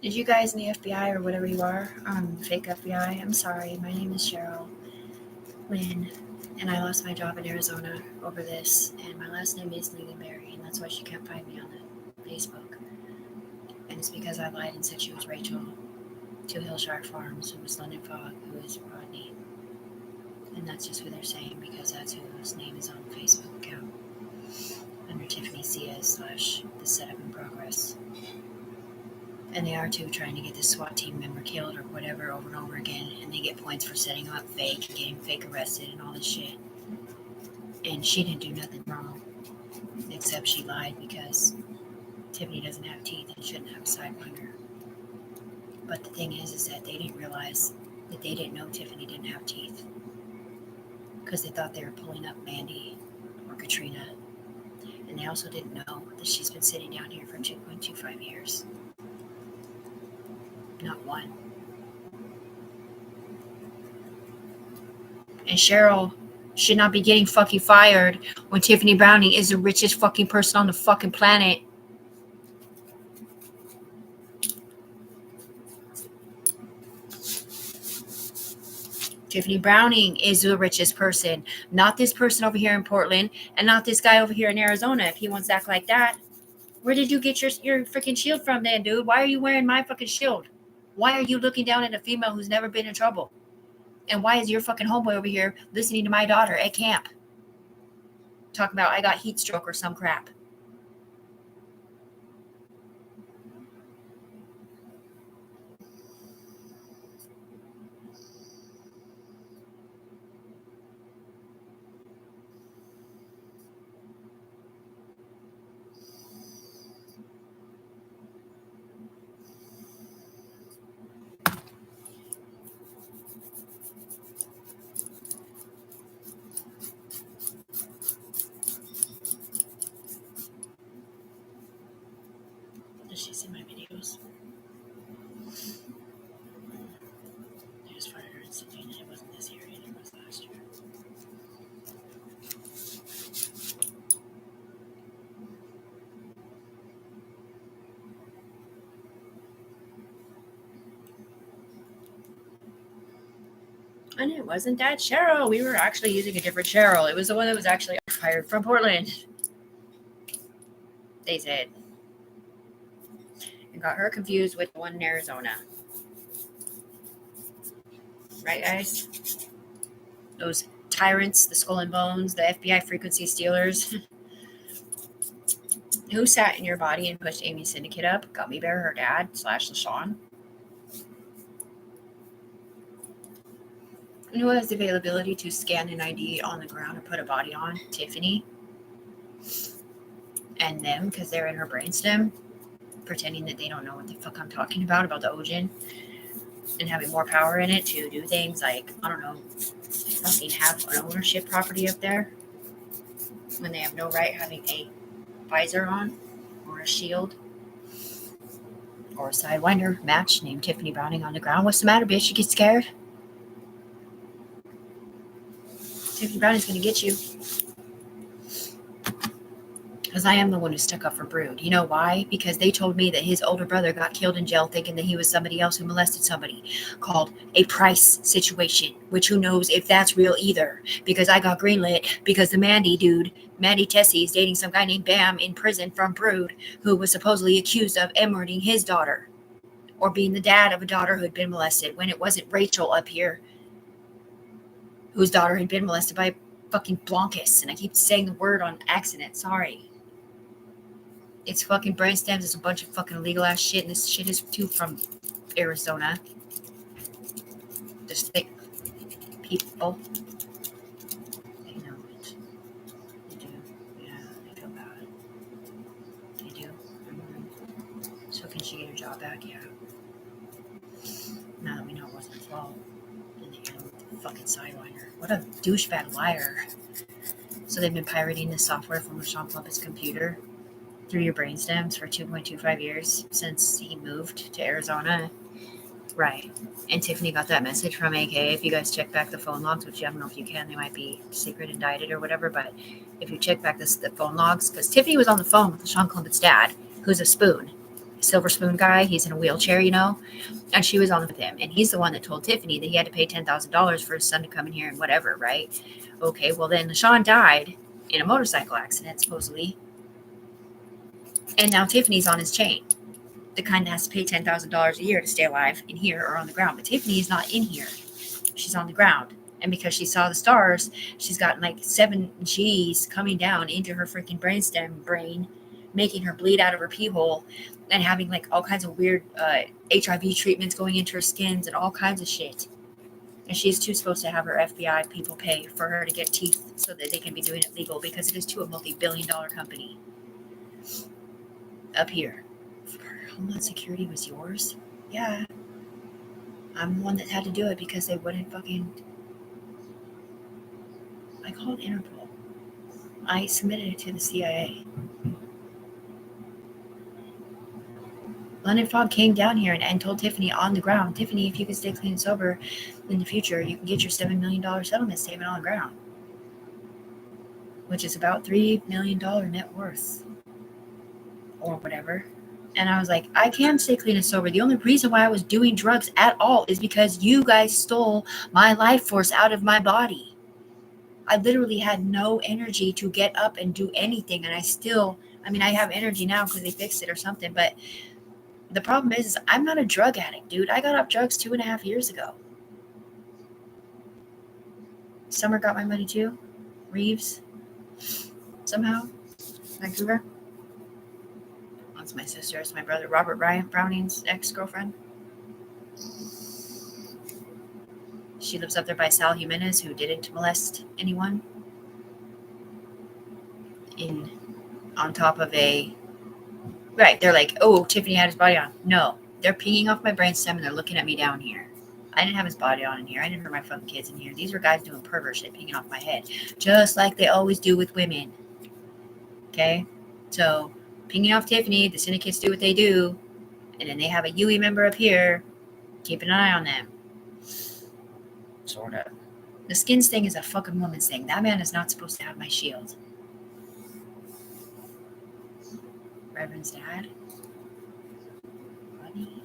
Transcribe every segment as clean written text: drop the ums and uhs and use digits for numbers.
Did you guys in the FBI or whatever you are, fake FBI? I'm sorry. My name is Cheryl Lynn, and I lost my job in Arizona over this. And my last name is Lingonberry, and that's why she can't find me on the Facebook. And it's because I lied and said she was Rachel to Hillshire Farms, who was London Fogg, who is Rodney. And that's just who they're saying because that's whose name is on the Facebook account under Tiffany sias / the setup in progress. And they are too trying to get this SWAT team member killed or whatever over and over again, and they get points for setting them up fake and getting fake arrested and all this shit. And she didn't do nothing wrong, except she lied because Tiffany doesn't have teeth and shouldn't have a sidewinder. But the thing is that they didn't realize that they didn't know Tiffany didn't have teeth because they thought they were pulling up Mandy or Katrina. And they also didn't know that she's been sitting down here for 2.25 years. Not one. And Cheryl should not be getting fucking fired when Tiffany Browning is the richest fucking person on the fucking planet. Tiffany Browning is the richest person, not this person over here in Portland and not this guy over here in Arizona. If he wants to act like that, where did you get your freaking shield from then, dude? Why are you wearing my fucking shield? Why are you looking down at a female who's never been in trouble? And why is your fucking homeboy over here listening to my daughter at camp? Talking about I got heat stroke or some crap. Does she see my videos? I just fired her instantly and it wasn't this year either, it was last year. And it wasn't that Cheryl. We were actually using a different Cheryl. It was the one that was actually fired from Portland. They said. And got her confused with the one in Arizona. Right, guys? Those tyrants, the skull and bones, the FBI frequency stealers. Who sat in your body and pushed Amy's syndicate up? Gummy Bear, her dad, / LaShawn. And who has the availability to scan an ID on the ground and put a body on? Tiffany. And them, because they're in her brainstem, pretending that they don't know what the fuck I'm talking about the Ojin, and having more power in it to do things like, I don't know, fucking have an ownership property up there when they have no right having a visor on or a shield or a sidewinder match named Tiffany Browning on the ground. What's the matter, bitch? You get scared? Tiffany Browning's gonna get you. Because I am the one who stuck up for Brood. You know why? Because they told me that his older brother got killed in jail thinking that he was somebody else who molested somebody, called a Price situation, which who knows if that's real either. Because I got greenlit because the Mandy dude, Mandy Tessie, is dating some guy named Bam in prison from Brood, who was supposedly accused of murdering his daughter or being the dad of a daughter who had been molested when it wasn't Rachel up here whose daughter had been molested by fucking Blancus. And I keep saying the word on accident. Sorry. It's fucking brainstems. It's a bunch of fucking illegal ass shit. And this shit is too from Arizona. Just thick people. They know it. They do. Yeah, they feel bad. They do. Mm-hmm. So can she get her job back? Yeah. Now that we know it wasn't his fault. And they hit him with the fucking sidewinder. What a douchebag liar. So they've been pirating the software from LaShawn Plumpett's computer through your brainstems for 2.25 years since he moved to Arizona. Right. And Tiffany got that message from AK. If you guys check back the phone logs, which I don't know if you can, they might be secret indicted or whatever, but if you check back the phone logs, because Tiffany was on the phone with LaShawn Plumpett's dad, who's a spoon. silver spoon guy. He's in a wheelchair, you know, and she was on with him. And he's the one that told Tiffany that he had to pay $10,000 for his son to come in here and whatever, right? Okay, well then LaShawn died in a motorcycle accident, supposedly. And now Tiffany's on his chain. The kind that has to pay $10,000 a year to stay alive in here or on the ground. But Tiffany is not in here. She's on the ground. And because she saw the stars, she's gotten like 7 G's coming down into her freaking brainstem brain, making her bleed out of her pee hole and having like all kinds of weird HIV treatments going into her skins and all kinds of shit. And she's too supposed to have her FBI people pay for her to get teeth so that they can be doing it legal because it is to a multi-billion-dollar company up here. Homeland Security was yours? Yeah. I'm the one that had to do it because they wouldn't fucking... I called Interpol. I submitted it to the CIA. London Fog came down here and told Tiffany on the ground, Tiffany, if you can stay clean and sober in the future, you can get your $7 million settlement statement on the ground, which is about $3 million net worth or whatever. And I was like, I can stay clean and sober. The only reason why I was doing drugs at all is because you guys stole my life force out of my body. I literally had no energy to get up and do anything. And I have energy now because they fixed it or something. But the problem is I'm not a drug addict, dude. I got off drugs 2.5 years ago. Summer got my money too. Reeves. Somehow. Vancouver. That's my sister. It's my brother, Robert Browning's ex-girlfriend. She lives up there by Sal Jimenez, who didn't molest anyone. On top of a... Right, they're like, oh, Tiffany had his body on. No, they're pinging off my brainstem and they're looking at me down here. I didn't have his body on in here. I didn't hurt my fucking kids in here. These were guys doing pervert shit, pinging off my head. Just like they always do with women. Okay? So, pinging off Tiffany, the syndicates do what they do. And then they have a UE member up here keeping an eye on them. Sort of. The skins thing is a fucking woman's thing. That man is not supposed to have my shield. Reverend's dad? Buddy?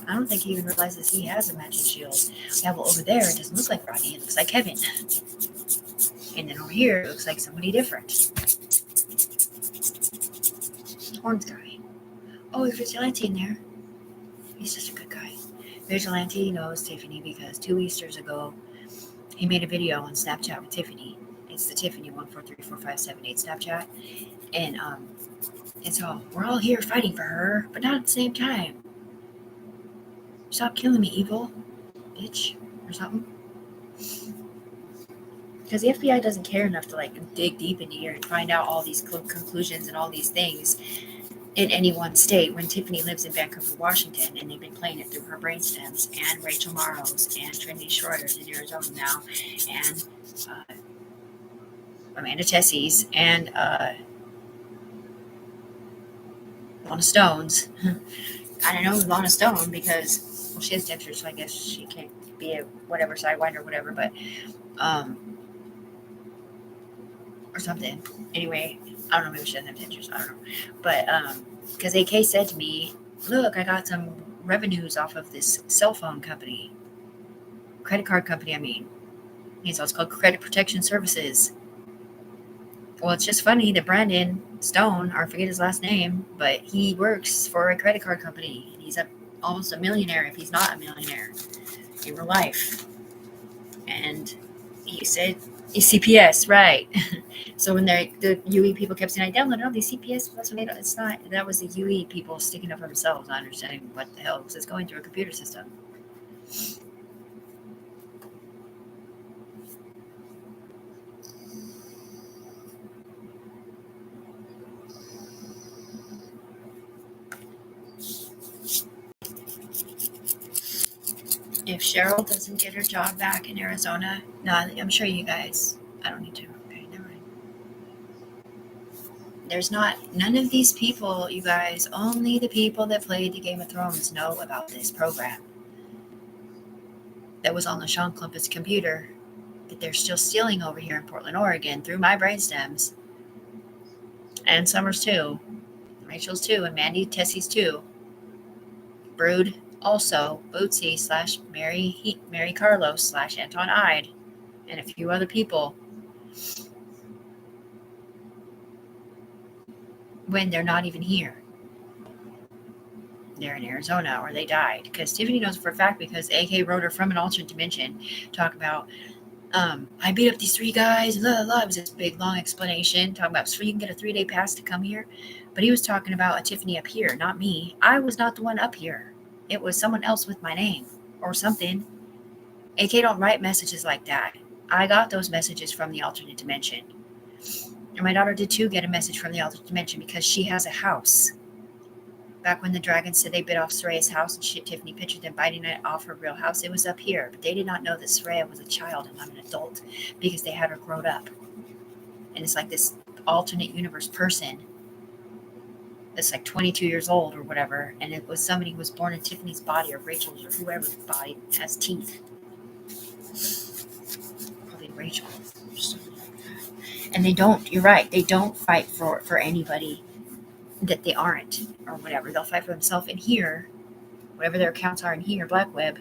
I don't think he even realizes he has a matching shield. Yeah, well, over there, it doesn't look like Rodney. It looks like Kevin. And then over here, it looks like somebody different. Horns guy. Oh, there's Vigilante in there. He's just a good guy. Vigilante knows Tiffany because 2 Easters ago, he made a video on Snapchat with Tiffany. It's the Tiffany 1434578 Snapchat. And so we're all here fighting for her, but not at the same time. Stop killing me, evil bitch, or something. Because the FBI doesn't care enough to dig deep into here and find out all these conclusions and all these things in any one state when Tiffany lives in Vancouver, Washington, and they've been playing it through her brainstems, and Rachel Morrow's, and Trinity Schroeder's in Arizona now, and Amanda Tessie's, and Lana Stone's. I don't know Lana Stone because, well, she has dentures, so I guess she can't be a whatever sidewinder or whatever, but or something. Anyway, I don't know, maybe she doesn't have dentures, I don't know. But because AK said to me, look, I got some revenues off of this cell phone company. Credit card company, I mean. So it's called Credit Protection Services. Well, it's just funny that Brandon Stone, or I forget his last name, but he works for a credit card company. And he's almost a millionaire if he's not a millionaire in real life. And he said, CPS, right. So when the UE people kept saying, I downloaded all these CPS, that's when it's not, that was the UE people sticking up for themselves, not understanding what the hell, because it's going through a computer system. If Cheryl doesn't get her job back in Arizona, no, I'm sure you guys, I don't need to. Okay, never mind. There's none of these people, you guys, only the people that played the Game of Thrones know about this program that was on LaShawn Clumpet's computer that they're still stealing over here in Portland, Oregon through my brainstems and Summers too. Rachel's too, and Mandy, Tessie's too. Brood also, Bootsy / Mary Carlos / Anton Ide, and a few other people. When they're not even here. They're in Arizona, or they died. Because Tiffany knows for a fact, because AK wrote her from an alternate dimension, talk about, I beat up these 3 guys, blah, blah, blah. It was this big, long explanation, talking about, so you can get a 3-day pass to come here. But he was talking about a Tiffany up here, not me. I was not the one up here. It was someone else with my name, or something. AK don't write messages like that. I got those messages from the alternate dimension. And my daughter did too get a message from the alternate dimension, because she has a house. Back when the dragons said they bit off Soraya's house, and Tiffany pictured them biting it off her real house, it was up here. But they did not know that Soraya was a child and not an adult, because they had her grown up. And it's like this alternate universe person that's like 22 years old or whatever, and it was somebody who was born in Tiffany's body or Rachel's or whoever's body has teeth. Probably Rachel. And they don't, you're right, they don't fight for anybody that they aren't or whatever. They'll fight for themselves in here, whatever their accounts are in here, Black Web.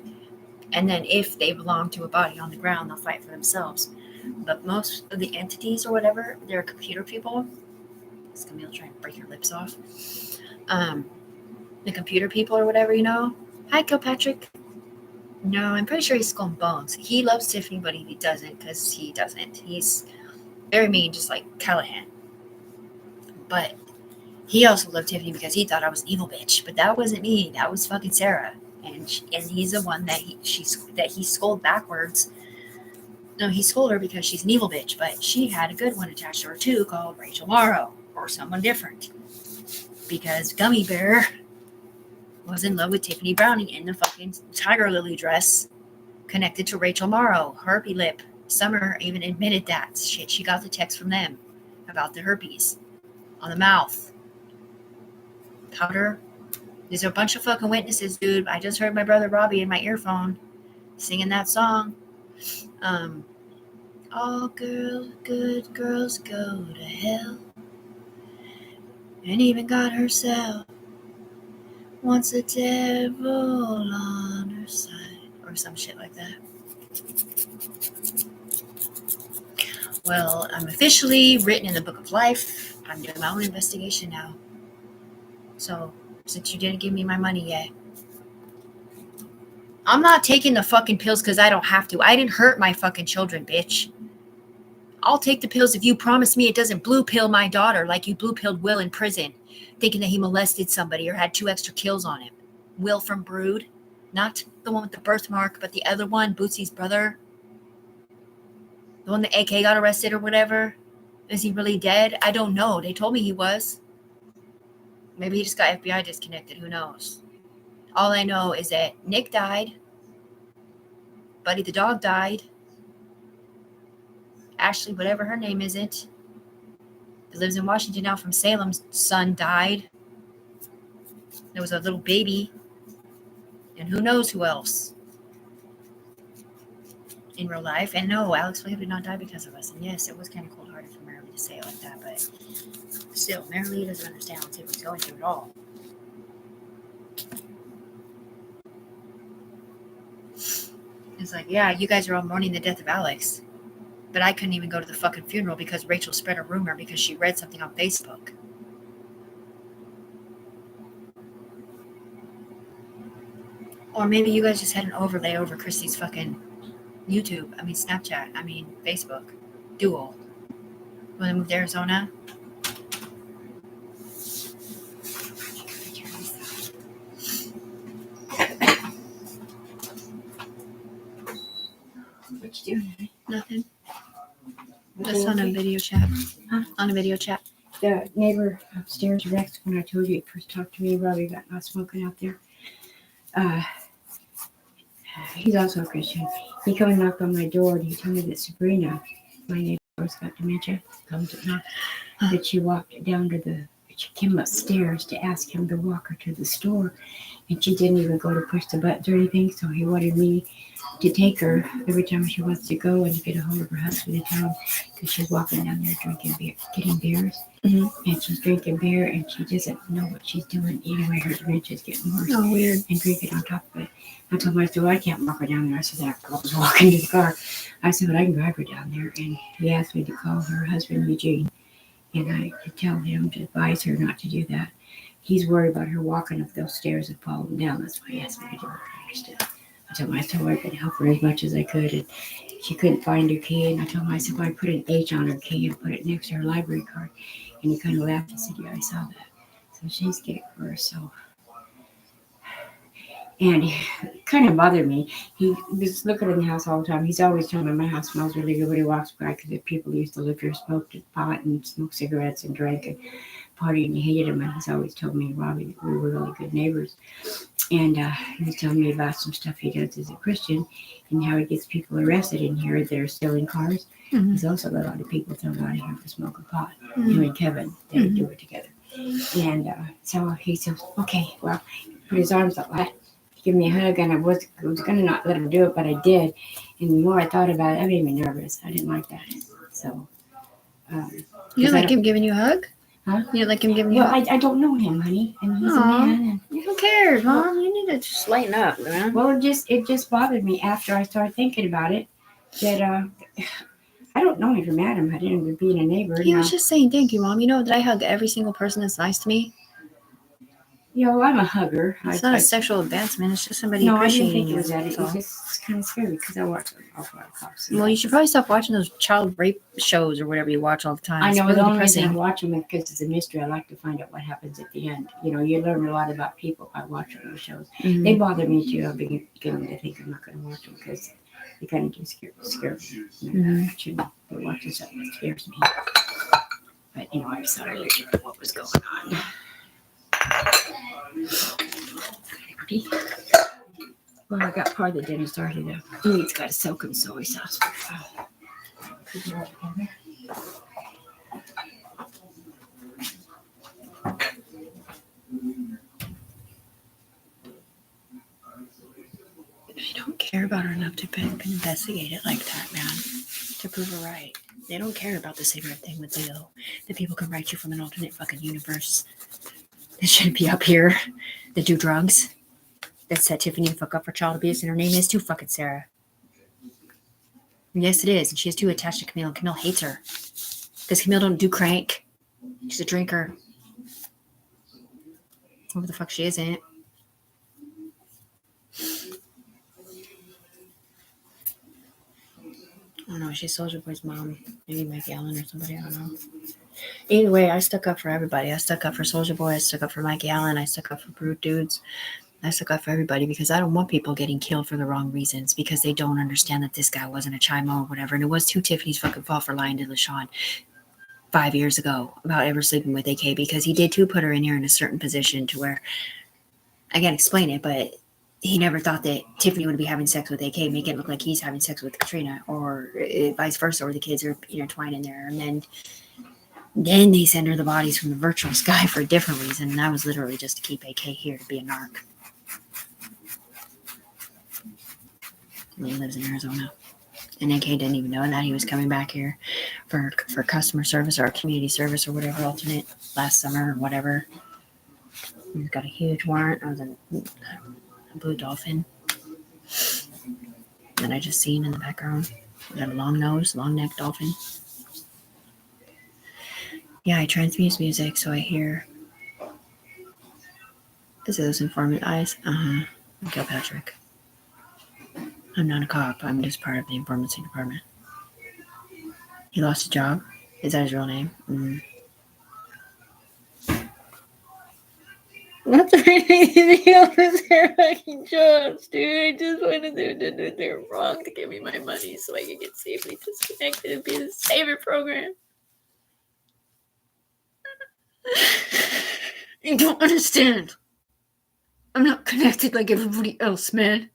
And then if they belong to a body on the ground, they'll fight for themselves. But most of the entities or whatever, they're computer people. Is Camille trying to break her lips off? The computer people or whatever, you know. Hi, Kilpatrick. No, I'm pretty sure he's Skull and Bones. He loves Tiffany, but he doesn't, because he doesn't. He's very mean, just like Callahan. But he also loved Tiffany because he thought I was an evil bitch. But that wasn't me. That was fucking Sarah. And he's the one that he scolded backwards. No, he scolded her because she's an evil bitch. But she had a good one attached to her too, called Rachel Morrow, or someone different. Because Gummy Bear was in love with Tiffany Browning in the fucking tiger lily dress, connected to Rachel Morrow, herpy lip. Summer even admitted that. Shit, she got the text from them about the herpes on the mouth. Powder. There's a bunch of fucking witnesses, dude. I just heard my brother Robbie in my earphone singing that song. All good girls go to hell. And even God herself wants the devil on her side. Or some shit like that. Well, I'm officially written in the book of life. I'm doing my own investigation now. So, since you didn't give me my money yet, I'm not taking the fucking pills because I don't have to. I didn't hurt my fucking children, bitch. I'll take the pills if you promise me it doesn't blue pill my daughter like you blue pilled Will in prison, thinking that he molested somebody or had 2 extra kills on him. Will from Brood, not the one with the birthmark, but the other one, Bootsy's brother. The one that AK got arrested or whatever. Is he really dead? I don't know. They told me he was. Maybe he just got FBI disconnected. Who knows? All I know is that Nick died. Buddy the dog died. Ashley, whatever her name isn't, that lives in Washington now from Salem's son died. There was a little baby. And who knows who else in real life. And no, Alex Williams did not die because of us. And yes, it was kind of cold-hearted for Marilee to say it like that, but still, Marilee doesn't understand what Tiffany's going through at all. It's like, yeah, you guys are all mourning the death of Alex, but I couldn't even go to the fucking funeral because Rachel spread a rumor because she read something on Facebook. Or maybe you guys just had an overlay over Christy's fucking Snapchat, Facebook. Dual. When I moved to Arizona. What you doing? Nothing. Just on a video chat. Huh? On a video chat. The neighbor upstairs, Rex, when I told you he first talked to me, Robbie got not smoking out there. He's also a Christian. He come and knocked on my door and he told me that Sabrina, my neighbor's got dementia, comes at night, that she walked down to the she came upstairs to ask him to walk her to the store, and she didn't even go to push the buttons or anything. So he wanted me to take her every time she wants to go and get a hold of her husband in town, because she's walking down there drinking beer, getting beers, and she's drinking beer and she doesn't know what she's doing. Anyway, her dementia's getting worse. Oh, weird. And drinking on top of it. I told my husband, well, I can't walk her down there. I said, that girl was walking to the car. I said, but I can drive her down there. And he asked me to call her husband, Eugene, and I to tell him to advise her not to do that. He's worried about her walking up those stairs and falling down. That's why he asked me to do it. I understood. I told myself I could help her as much as I could, and she couldn't find her key. And I told myself I put an H on her key and put it next to her library card. And he kind of laughed and said, yeah, I saw that. So she's getting worse. So, and it kind of bothered me. He was looking in the house all the time. He's always telling me my house smells really good when he walks by, because the people used to live here smoked pot and smoked cigarettes and drank and partied, and he hated him. And he's always told me, Robbie, that we were really good neighbors. And he was telling me about some stuff he does as a Christian and how he gets people arrested in here that are stealing cars. Mm-hmm. He's also let a lot of people thrown out of here for smoking pot. Him and Kevin, they do it together. And so he says, okay, well, put his arms up like that, give me a hug, and I was going to not let him do it, but I did. And the more I thought about it, I made me nervous. I didn't like that. So. You didn't like him giving you a hug? Huh? You didn't like him giving you a hug? Well, I don't know him, honey, and he's a man. And, who cares, Mom? You need to just lighten up, man. well, it just bothered me after I started thinking about it that I don't know if you're mad at him. I didn't even being a neighbor. He was just saying thank you, Mom. You know that I hug every single person that's nice to me. You know, I'm a hugger. It's not a sexual advancement. It's just somebody no, I didn't appreciating think it was that. you. It was just kind of scary because I watch an awful lot of cops. Well, you should probably stop watching those child rape shows or whatever you watch all the time. I know, it's the really only reason I depressing. watch them is because it's a mystery. I like to find out what happens at the end. You know, you learn a lot about people by watching those shows. Mhm. They bother me too. I'm beginning to think I'm not going to watch them because they kind of do scare me. I shouldn't be watching something that scares me. But, you know, I just thought I'd let you know what was going on. Well, I got part of the dinner started. He's got a silken soy sauce. They don't care about her enough to investigate it like that, man. To prove her right. They don't care about the cigarette thing with Leo. That people can write you from an alternate fucking universe. That shouldn't be up here. That do drugs. That set Tiffany the fuck up for child abuse, and her name is too fucking Sarah. Yes, it is. And she is too attached to Camille, and Camille hates her. Because Camille don't do crank. She's a drinker. What the fuck she isn't. I don't know. She's Soulja Boy's mom. Maybe Mike Allen or somebody. I don't know. Either way, I stuck up for everybody. I stuck up for Soulja Boy. I stuck up for Mike Allen. I stuck up for Brute Dudes. I stuck up for everybody because I don't want people getting killed for the wrong reasons because they don't understand that this guy wasn't a Chimo or whatever. And it was too Tiffany's fucking fault for lying to LaShawn 5 years ago about ever sleeping with AK because he did too put her in here in a certain position to where I can't explain it, but he never thought that Tiffany would be having sex with AK, make it look like he's having sex with Katrina, or vice versa, or the kids are intertwined in there. And then they send her the bodies from the virtual sky for a different reason, and that was literally just to keep AK here to be a narc. And he lives in Arizona. And AK didn't even know that he was coming back here for customer service or community service or whatever, alternate last summer or whatever. He's got a huge warrant on a blue dolphin that I just seen in the background. Got a long nose, long neck dolphin. Yeah, I transmute music, so I hear. Is it those informant eyes? I'm Kilpatrick. I'm not a cop. I'm just part of the informantcy department. He lost his job. Is that his real name? Not the anything else is their fucking jobs, dude. I just wanted them to do they're wrong to give me my money so I could get safely disconnected and be in the saver program. You don't understand. I'm not connected like everybody else, man.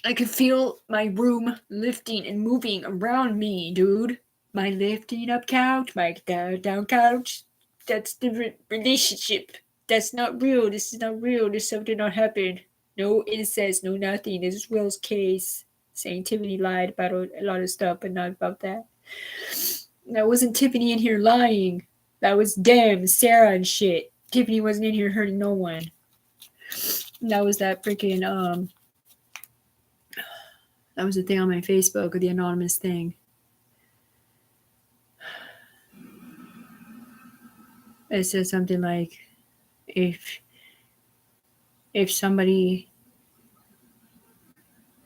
I can feel my room lifting and moving around me, dude. My lifting up couch, my down couch. That's the relationship. That's not real. This is not real. This something not happened. No incest, no nothing. This is Will's case. Saying Tiffany lied about a lot of stuff, but not about that. That wasn't Tiffany in here lying. That was them, Sarah and shit. Tiffany wasn't in here hurting no one. That was that freaking that was the thing on my Facebook, or the anonymous thing. It says something like, if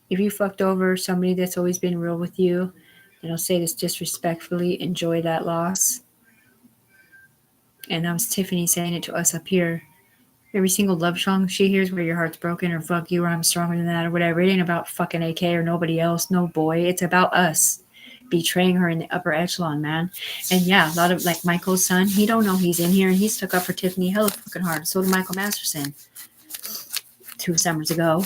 you fucked over somebody that's always been real with you, and I'll say this disrespectfully, enjoy that loss. And that was Tiffany saying it to us up here. Every single love song she hears where your heart's broken, or fuck you, or I'm stronger than that, or whatever, it ain't about fucking AK or nobody else, no boy. It's about us betraying her in the upper echelon, man. And yeah, a lot of, like, Michael's son, he don't know he's in here, and he stuck up for Tiffany hella fucking hard. So did Michael Masterson 2 summers ago.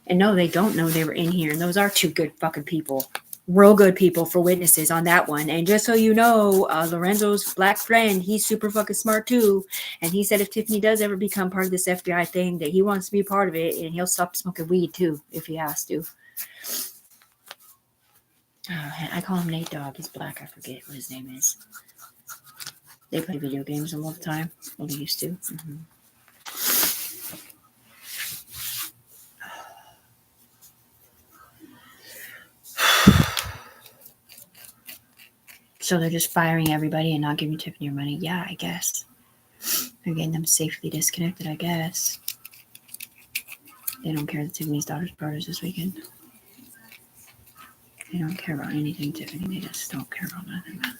And no, they don't know they were in here. And those are 2 good fucking people. Real good people for witnesses on that one. And just so you know, Lorenzo's black friend, he's super fucking smart too. And he said if Tiffany does ever become part of this FBI thing, that he wants to be part of it, and he'll stop smoking weed too if he has to. I call him Nate Dogg. He's black. I forget what his name is. They play video games all the time. Well, they used to. Mm-hmm. So they're just firing everybody and not giving Tiffany her money. Yeah, I guess. They're getting them safely disconnected, I guess. They don't care that Tiffany's daughter's birthday this weekend. They don't care about anything, Tiffany. They just don't care about nothing, man.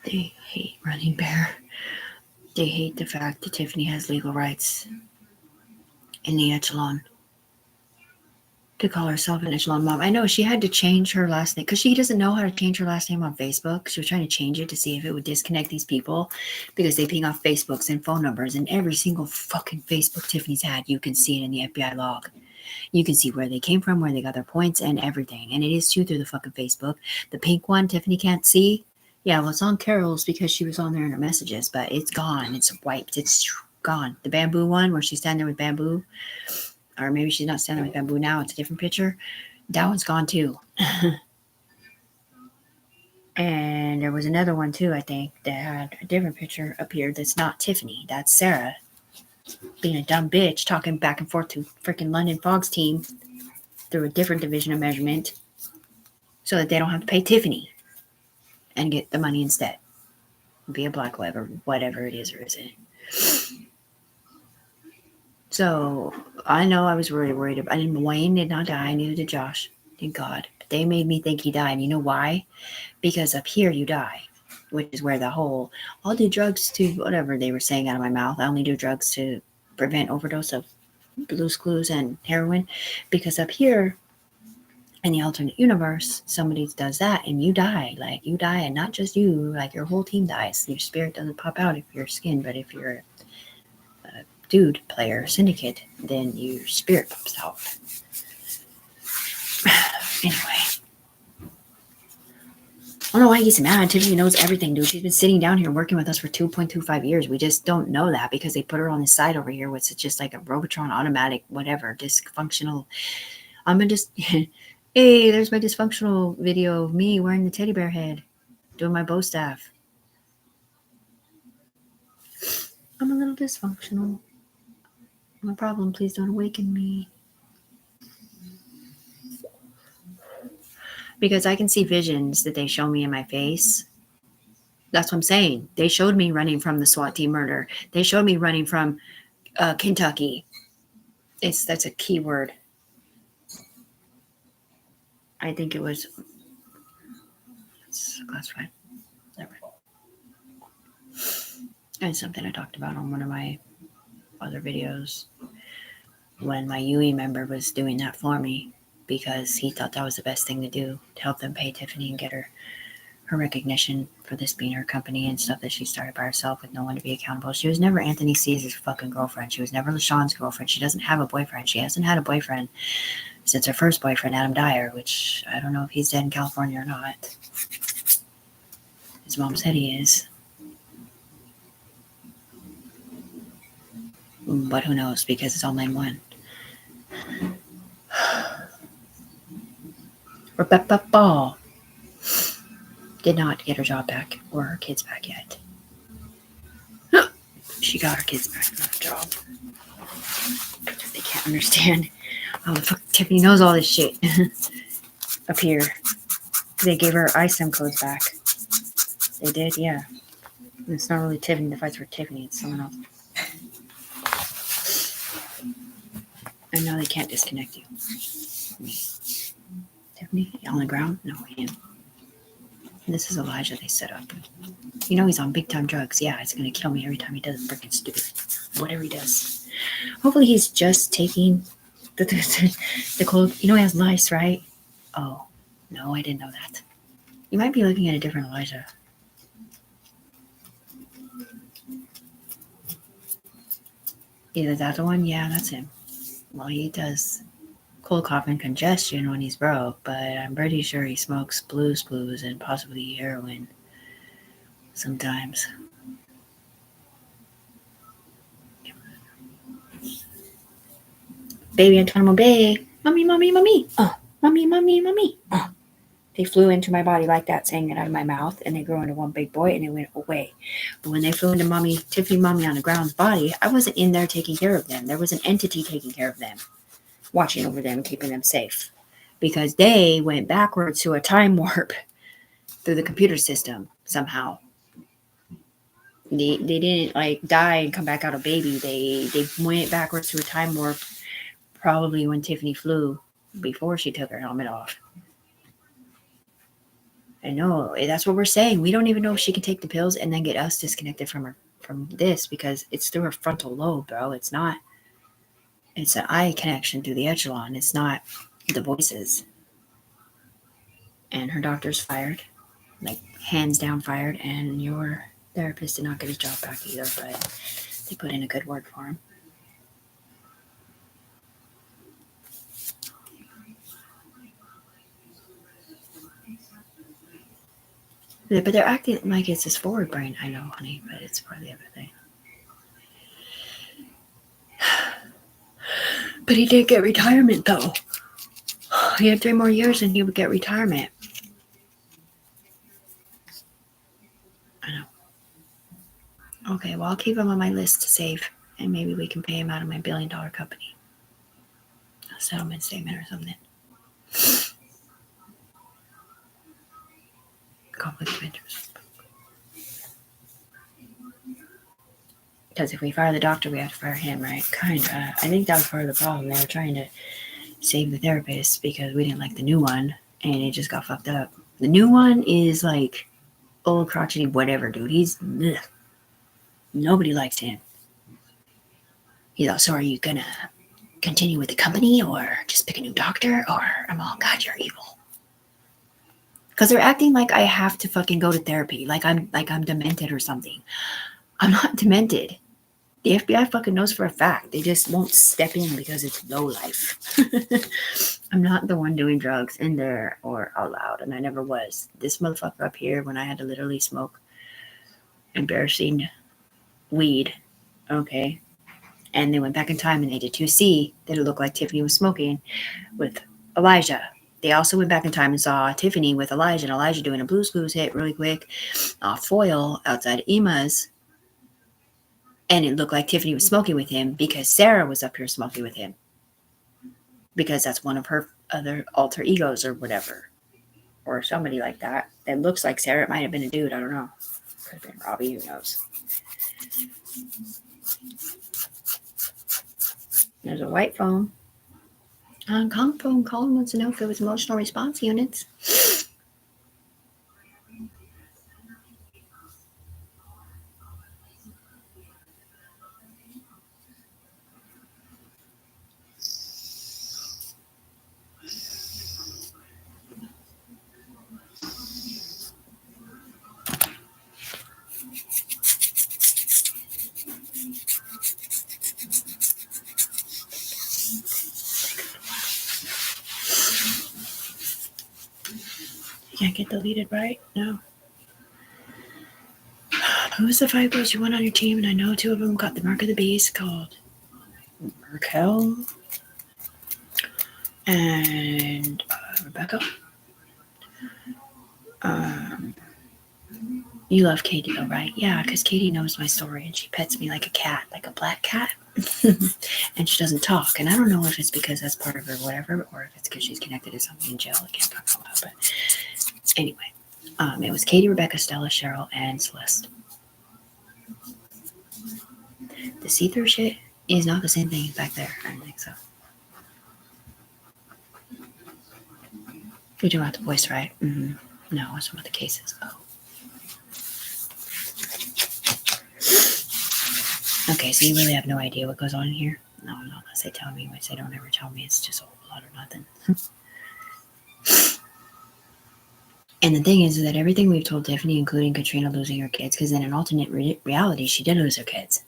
They hate Running Bear. They hate the fact that Tiffany has legal rights in the echelon to call herself an echelon mom. I know she had to change her last name because she doesn't know how to change her last name on Facebook. She was trying to change it to see if it would disconnect these people because they ping off Facebooks and phone numbers, and every single fucking Facebook Tiffany's had, you can see it in the FBI log. You can see where they came from, where they got their points, and everything. And it is too through the fucking Facebook. The pink one Tiffany can't see. Yeah, well, it's on Carol's because she was on there in her messages, but it's gone. It's wiped. It's gone. The bamboo one where she's standing there with bamboo, or maybe she's not standing with bamboo now. It's a different picture. That one's gone too. And there was another one too, I think, that had a different picture up here that's not Tiffany. That's Sarah being a dumb bitch, talking back and forth to freaking London Fog's team through a different division of measurement so that they don't have to pay Tiffany and get the money instead via Black Web or whatever it is, or is it? So I know I was really worried about. And Wayne did not die. Neither did Josh. Thank God. But they made me think he died. You know why? Because up here you die, which is where the whole I'll do drugs to whatever they were saying out of my mouth. I only do drugs to prevent overdose of Blue's Clues and heroin, because up here in the alternate universe, somebody does that and you die. Like, you die, and not just you, like your whole team dies. Your spirit doesn't pop out if you're skin, but if you're a dude player syndicate, then your spirit pops out. Anyway, I don't know why he's mad. Tiffany knows everything, dude. She's been sitting down here working with us for 2.25 years. We just don't know that because they put her on the side over here, which is just like a Robotron automatic, whatever, dysfunctional. I'm gonna just, hey, there's my dysfunctional video of me wearing the teddy bear head, doing my bow staff. I'm a little dysfunctional. No problem. Please don't awaken me. Because I can see visions that they show me in my face. That's what I'm saying. They showed me running from the SWAT team murder. They showed me running from Kentucky. That's a key word. I think it was. It's classified. Never. It's something I talked about on one of my other videos when my UE member was doing that for me, because he thought that was the best thing to do to help them pay Tiffany and get her her recognition for this being her company and stuff that she started by herself with no one to be accountable. She was never Anthony C's fucking girlfriend. She was never LaShawn's girlfriend. She doesn't have a boyfriend. She hasn't had a boyfriend since her first boyfriend, Adam Dyer, which I don't know if he's dead in California or not. His mom said he is. But who knows, because it's all 9-1. Rebecca Ball did not get her job back or her kids back yet. She got her kids back, not her job. They can't understand. Oh, fuck, Tiffany knows all this shit. Up here. They gave her ISIM codes back. They did, yeah. And it's not really Tiffany that fights for Tiffany, it's someone else. And now they can't disconnect you. Tiffany, on the ground? No, him. This is Elijah they set up. You know he's on big time drugs. Yeah, it's gonna kill me every time he does freaking stupid. Whatever he does. Hopefully he's just taking the cold. You know he has lice, right? Oh, no, I didn't know that. You might be looking at a different Elijah. Either that the one? Yeah, that's him. Well, he does cold cough and congestion when he's broke, but I'm pretty sure he smokes blues and possibly heroin sometimes. Baby Antonio Bay, mommy, mommy, mommy, mommy, mommy, mommy. They flew into my body like that, saying it out of my mouth, and they grew into one big boy, and they went away. But when they flew into mommy, Tiffany mommy on the ground's body, I wasn't in there taking care of them. There was an entity taking care of them, watching over them, keeping them safe. Because they went backwards to a time warp through the computer system somehow. They didn't like die and come back out a baby. They went backwards to a time warp, probably when Tiffany flew before she took her helmet off. I know, that's what we're saying. We don't even know if she can take the pills and then get us disconnected from this, because it's through her frontal lobe, bro. It's not. It's an eye connection through the echelon. It's not the voices. And her doctor's fired, like hands down fired, and your therapist did not get his job back either, but they put in a good word for him. But they're acting like it's his forward brain. I know, honey, but it's part of the other thing. But he did get retirement, though. He had 3 more years and he would get retirement. I know. Okay, well, I'll keep him on my list to save, and maybe we can pay him out of my $1 billion company. A settlement statement or something. Conflict of interest. Because if we fire the doctor, we have to fire him, right? Kinda. I think that was part of the problem. They were trying to save the therapist because we didn't like the new one, and it just got fucked up. The new one is like old crotchety whatever, dude. He's ugh. Nobody likes him. He's like, so are you gonna continue with the company or just pick a new doctor? Or I'm all, God, you're evil. Because they're acting like I have to fucking go to therapy, like I'm demented or something. I'm not demented. The FBI fucking knows for a fact. They just won't step in because it's low life. I'm not the one doing drugs in there or out loud, and I never was. This motherfucker up here, when I had to literally smoke embarrassing weed, okay, and they went back in time and they did 2C that it looked like Tiffany was smoking with Elijah. They also went back in time and saw Tiffany with Elijah, and Elijah doing a Blues Clues hit really quick, foil outside Ema's. And it looked like Tiffany was smoking with him because Sarah was up here smoking with him. Because that's one of her other alter egos or whatever. Or somebody like that. That looks like Sarah. It might have been a dude. I don't know. Could have been Robbie. Who knows? There's a white phone. On Kong phone calling wants to know if it was emotional response units. You can't get deleted, right? No. Who's the 5 boys you want on your team? And I know 2 of them got the mark of the beast called Raquel and Rebecca. You love Katie though, right? Yeah, because Katie knows my story and she pets me like a cat, like a black cat. And she doesn't talk. And I don't know if it's because that's part of her whatever, or if it's because she's connected to something in jail I can't talk about. But anyway, it was Katie, Rebecca, Stella, Cheryl, and Celeste. The see-through shit is not the same thing back there. I don't think so. You're talking about the voice, right? Mm-hmm. No, I was talking about the cases. Oh. Okay, so you really have no idea what goes on in here? No, unless they tell me, which they don't ever tell me. It's just a whole lot of nothing. And the thing is that everything we've told Tiffany, including Katrina losing her kids, because in an alternate reality, she did lose her kids.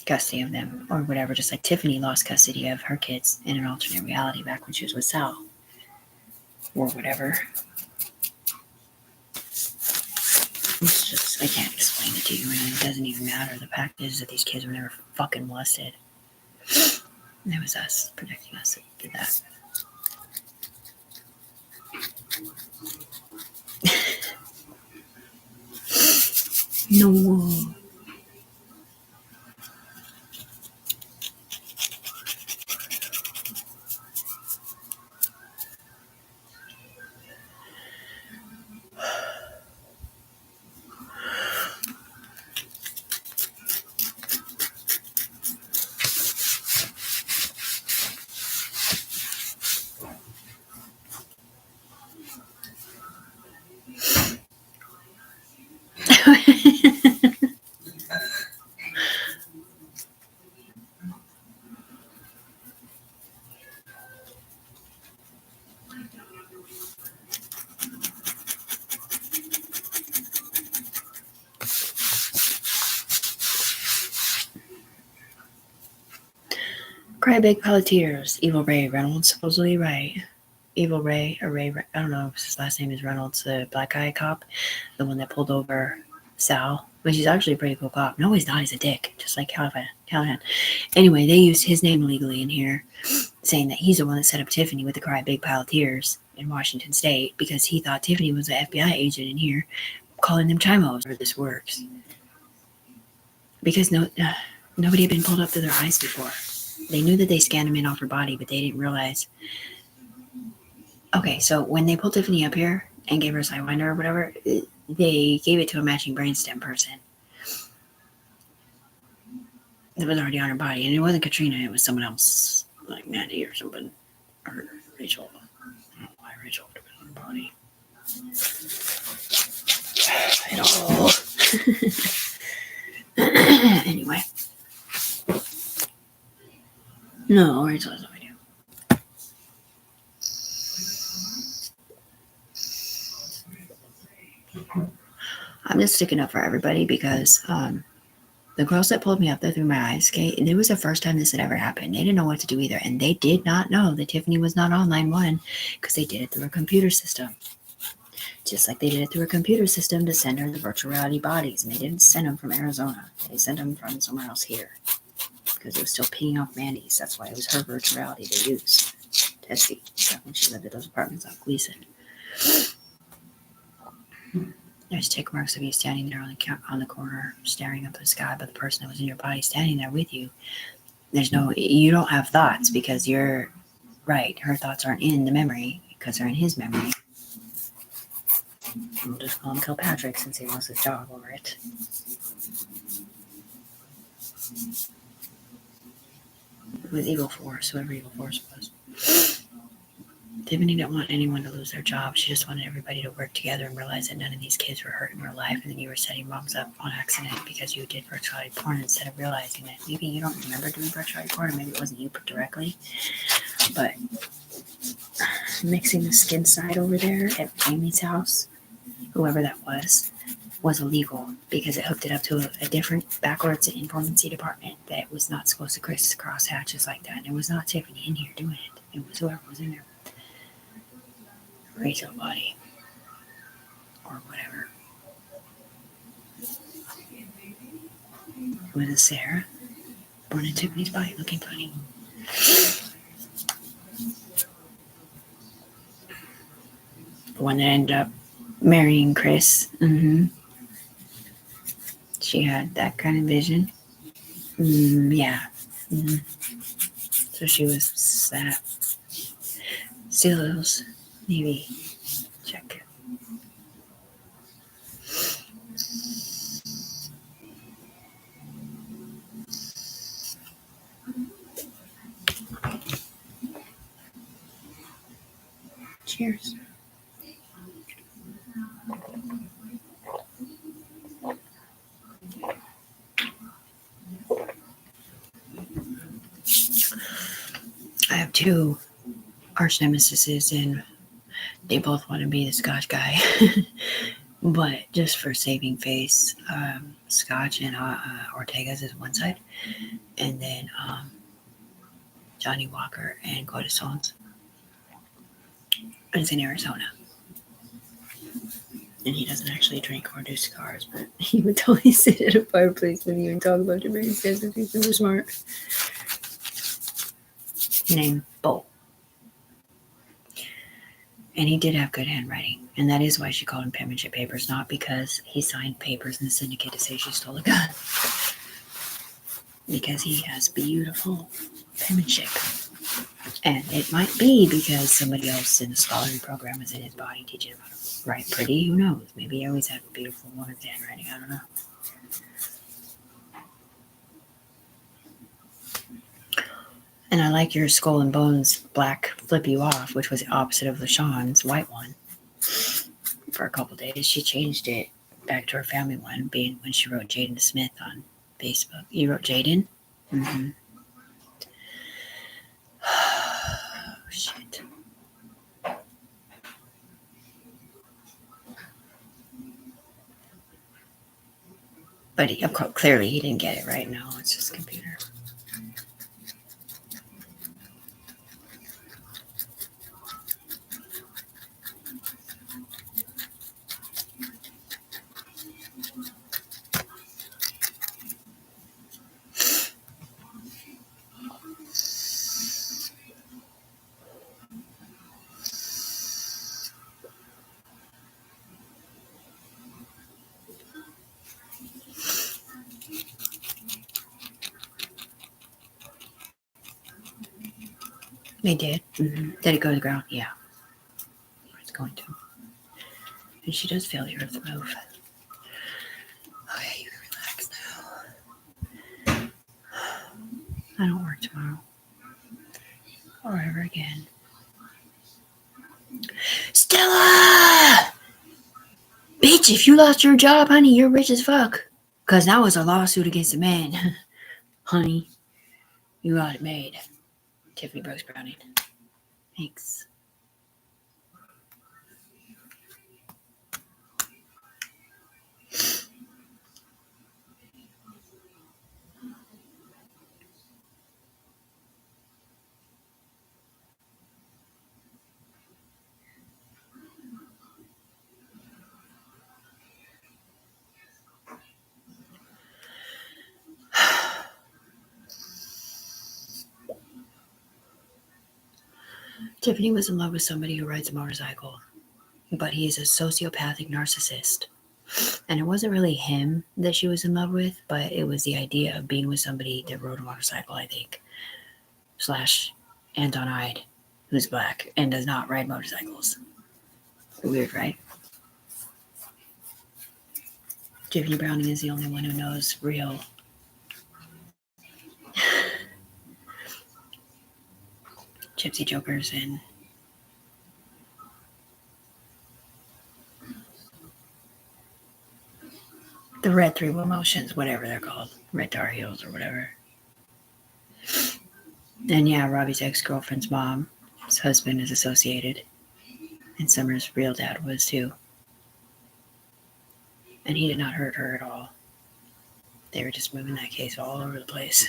Custody of them, or whatever, just like Tiffany lost custody of her kids in an alternate reality back when she was with Sal. Or whatever. It's just, I can't explain it to you, and it doesn't even matter. The fact is that these kids were never fucking molested. And it was us, protecting us, that did that. No. Cry big pile of tears. Evil Ray Reynolds, supposedly right. Evil Ray, or Ray, I don't know if his last name is Reynolds, the black guy cop, the one that pulled over Sal, which is actually a pretty cool cop. No, he's not. He's a dick, just like Callahan. Anyway, they used his name illegally in here, saying that he's the one that set up Tiffany with the Cry Big Pile of Tears in Washington State because he thought Tiffany was an FBI agent in here calling them chimos. Or this works. Because nobody had been pulled up to their eyes before. They knew that they scanned him in off her body, but they didn't realize. Okay, so when they pulled Tiffany up here and gave her a sidewinder or whatever, they gave it to a matching brainstem person that was already on her body. And it wasn't Katrina, it was someone else, like Mandy or something, or Rachel. I don't know why Rachel would have been on her body. At all. Anyway. No, Rachel has no idea. I'm just sticking up for everybody because the girls that pulled me up there through my eyes, okay, it was the first time this had ever happened. They didn't know what to do either. And they did not know that Tiffany was not on line 1 because they did it through a computer system. Just like they did it through a computer system to send her the virtual reality bodies. And they didn't send them from Arizona. They sent them from somewhere else here. Because it was still pinging off Mandy's. That's why it was her virtual reality they used. Tessie, back when she lived at those apartments on Gleason. There's tick marks of you standing there on the corner, staring up at the sky, but the person that was in your body standing there with you. You don't have thoughts because you're right. Her thoughts aren't in the memory because they're in his memory. We'll just call him Kilpatrick since he lost his job over it. With Evil Force, whoever Evil Force was. Tiffany didn't want anyone to lose their job. She just wanted everybody to work together and realize that none of these kids were hurt in real life and then you were setting moms up on accident because you did virtual reality porn instead of realizing that maybe you don't remember doing virtual reality porn, or maybe it wasn't you directly, but mixing the skin side over there at Amy's house, whoever that was was illegal because it hooked it up to a different backwards informantcy department that was not supposed to crisscross hatches like that. And it was not Tiffany in here doing it. It was whoever was in there. Rachel body. Or whatever. Was it Sarah? Born in Tiffany's body, looking funny. The one that ended up marrying Chris. She had that kind of vision. Yeah. So she was that. Silos, maybe. Check. Cheers. I have two arch nemesises, and they both want to be the Scotch guy. But just for saving face, Scotch and Ortega's is one side, and then Johnny Walker and Corazones is in Arizona. And he doesn't actually drink or do cigars, but he would totally sit at a fireplace with you and talk about your brain because he's super smart. Named Bo. And he did have good handwriting, and that is why she called him penmanship papers, not because he signed papers in the syndicate to say she stole a gun. Because he has beautiful penmanship. And it might be because somebody else in the scholarly program is in his body teaching him how to write pretty. Who knows? Maybe he always had a beautiful woman's handwriting. I don't know. And I like your skull and bones black flip you off, which was the opposite of LaShawn's white one. For a couple days, she changed it back to her family one, being when she wrote Jaden Smith on Facebook. You wrote Jaden? Mm-hmm. Oh, shit. But clearly he didn't get it right. No, it's just computer. They did. Mm-hmm. Did it go to the ground? Yeah. It's going to. And she does feel the earth move. Okay, you can relax now. I don't work tomorrow. Or ever again. Stella! Bitch, if you lost your job, honey, you're rich as fuck. Because that was a lawsuit against a man. Honey, you got it made. Tiffany Brooks Browning. Thanks. Tiffany was in love with somebody who rides a motorcycle, but he's a sociopathic narcissist. And it wasn't really him that she was in love with, but it was the idea of being with somebody that rode a motorcycle, I think. / Anton-eyed, who's black and does not ride motorcycles. Weird, right? Tiffany Browning is the only one who knows real gypsy jokers and the red three emotions, whatever they're called, red Tar Heels or whatever. And yeah, Robbie's ex-girlfriend's mom's husband is associated, and Summer's real dad was too. And he did not hurt her at all. They were just moving that case all over the place.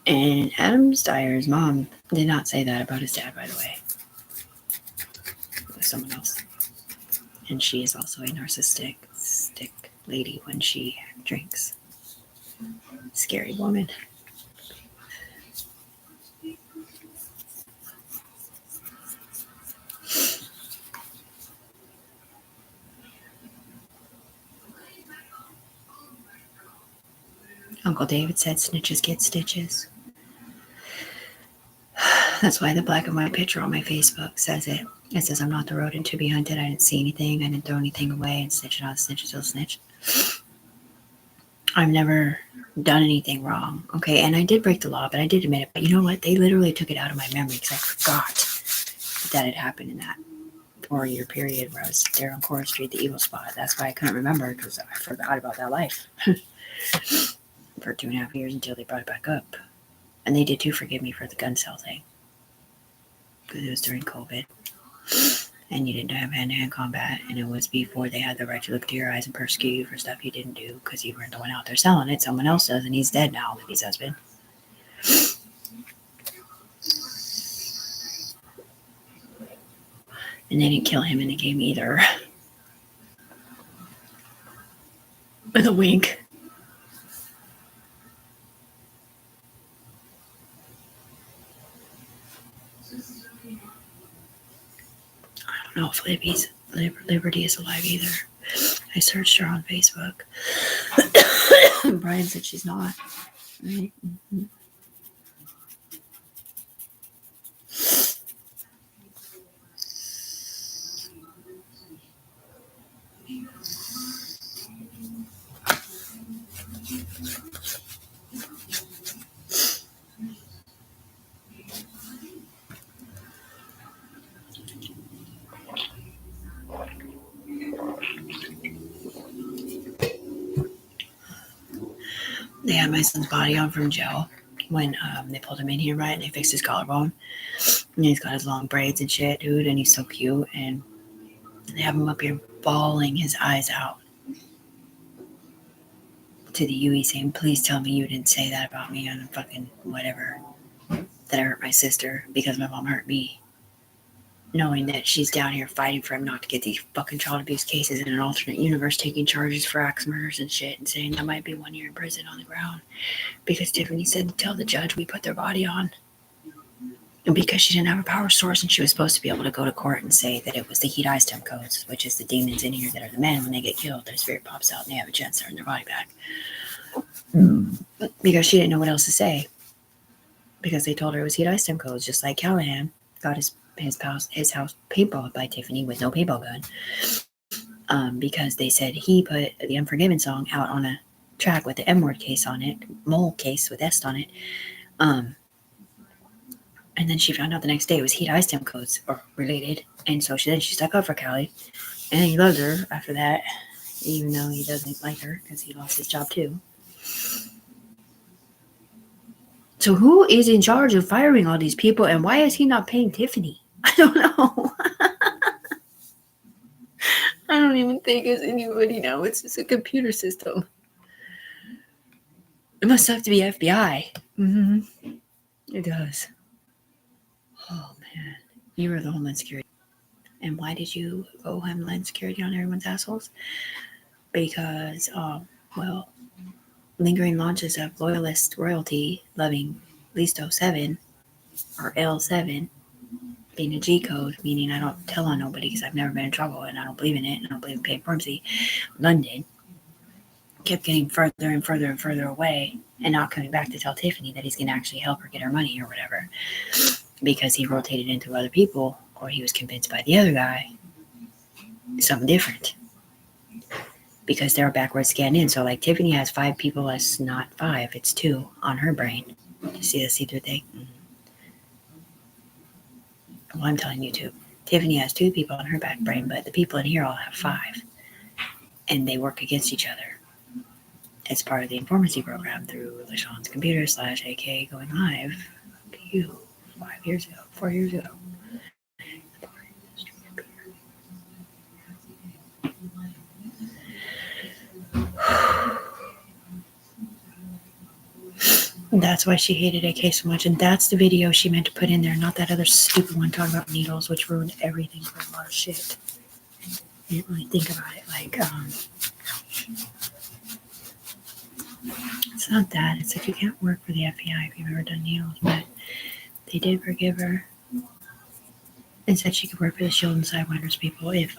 And Adam Steyer's mom did not say that about his dad, by the way. It was someone else. And she is also a narcissistic lady when she drinks. Scary woman. Uncle David said snitches get stitches. That's why the black and white picture on my Facebook says it. It says, I'm not the rodent to be hunted. I didn't see anything. I didn't throw anything away. And snitch on snitches will snitch. I've never done anything wrong. Okay, and I did break the law, but I did admit it. But you know what? They literally took it out of my memory because I forgot that it happened in that 4-year period where I was there on Cora Street, the evil spot. That's why I couldn't remember, because I forgot about that life for 2.5 years until they brought it back up. And they did too forgive me for the gun sale thing, because it was during COVID. And you didn't have hand-to-hand combat, and it was before they had the right to look to your eyes and persecute you for stuff you didn't do because you weren't the one out there selling it. Someone else does, and he's dead now, Libby's husband. And they didn't kill him in the game either. With a wink. I don't know if Liberty is alive either. I searched her on Facebook. Brian said she's not. Right? Mm-hmm. They had my son's body on from jail when they pulled him in here, right? And they fixed his collarbone. And he's got his long braids and shit, dude, and he's so cute. And they have him up here bawling his eyes out to the UE saying, please tell me you didn't say that about me on fucking whatever, that I hurt my sister because my mom hurt me. Knowing that she's down here fighting for him not to get these fucking child abuse cases in an alternate universe, taking charges for axe murders and shit, and saying that might be 1 year in prison on the ground. Because Tiffany said to tell the judge we put their body on. And because she didn't have a power source, and she was supposed to be able to go to court and say that it was the heat ice temp codes, which is the demons in here that are the men. When they get killed, their spirit pops out and they have a chance to earn their body back. Because she didn't know what else to say. Because they told her it was heat ice temp codes, just like Callahan got his house paintballed by Tiffany with no paintball gun. Because they said he put the Unforgiven song out on a track with the M-word case on it, mole case with S on it. And then she found out the next day it was heat ice temp codes or related. And so she stuck up for Callie. And he loved her after that, even though he doesn't like her because he lost his job too. So who is in charge of firing all these people, and why is he not paying Tiffany? I don't know. I don't even think it's anybody now. It's just a computer system. It must have to be FBI. Mm-hmm. It does. Oh, man. You were the Homeland Security. And why did you go Homeland Security on everyone's assholes? Because, lingering launches of loyalist royalty loving Listo 7 or L7 being a G code, meaning I don't tell on nobody because I've never been in trouble and I don't believe in it and I don't believe in paying pharmacy. London kept getting further and further and further away and not coming back to tell Tiffany that he's going to actually help her get her money or whatever, because he rotated into other people, or he was convinced by the other guy something different, because they're backwards scanned in. So like Tiffany has 5 people, that's not 5, it's 2 on her brain. You see the see-through thing? Well, I'm telling you too. Tiffany has 2 people on her back brain, but the people in here all have 5, and they work against each other. It's part of the informancy program through LaShawn's computer / AK going live to you 4 years ago. That's why she hated AK so much, and that's the video she meant to put in there, not that other stupid one talking about needles, which ruined everything for a lot of shit. You didn't really think about it. Like, it's not that. It's like you can't work for the FBI if you've ever done needles, but they did forgive her and said she could work for the Shield and Sidewinders people if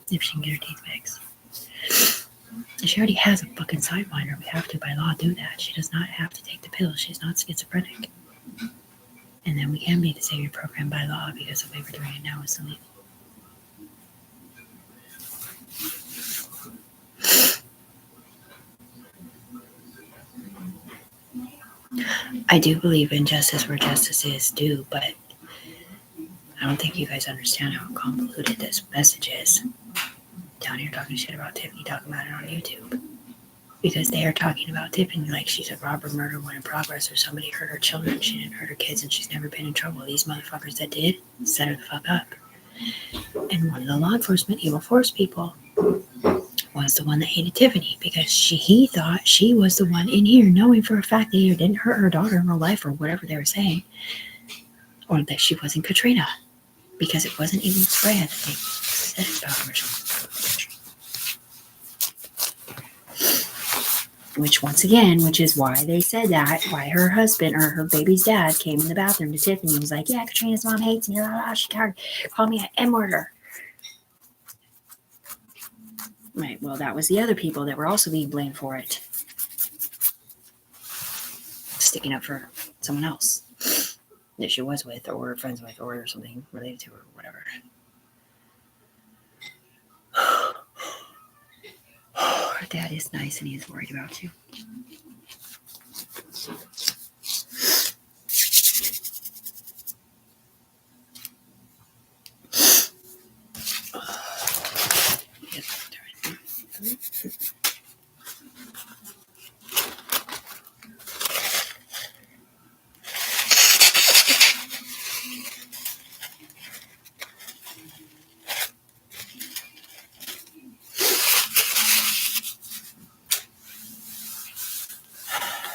she can get her teeth fixed. She already has a fucking sidewinder. We have to, by law, do that. She does not have to take the pill. She's not schizophrenic. And then we can be the Savior program by law because the way we're doing it now is illegal. I do believe in justice where justice is due, but I don't think you guys understand how convoluted this message is. Down here talking shit about Tiffany, talking about it on YouTube. Because they are talking about Tiffany like she's a robber, murder, one in progress, or somebody hurt her children. She didn't hurt her kids and she's never been in trouble. These motherfuckers that did, set her the fuck up. And one of the law enforcement evil force people was the one that hated Tiffany because he thought she was the one in here, knowing for a fact that either didn't hurt her daughter in real life or whatever they were saying, or that she wasn't Katrina because it wasn't even spread that they said about Rachel. Which once again, which is why they said that, why her husband or her baby's dad came in the bathroom to Tiffany and was like, yeah, Katrina's mom hates me, she called me an M-worder. Right, well, that was the other people that were also being blamed for it. Sticking up for someone else that she was with or friends with or something related to or whatever. Her dad is nice and he is worried about you.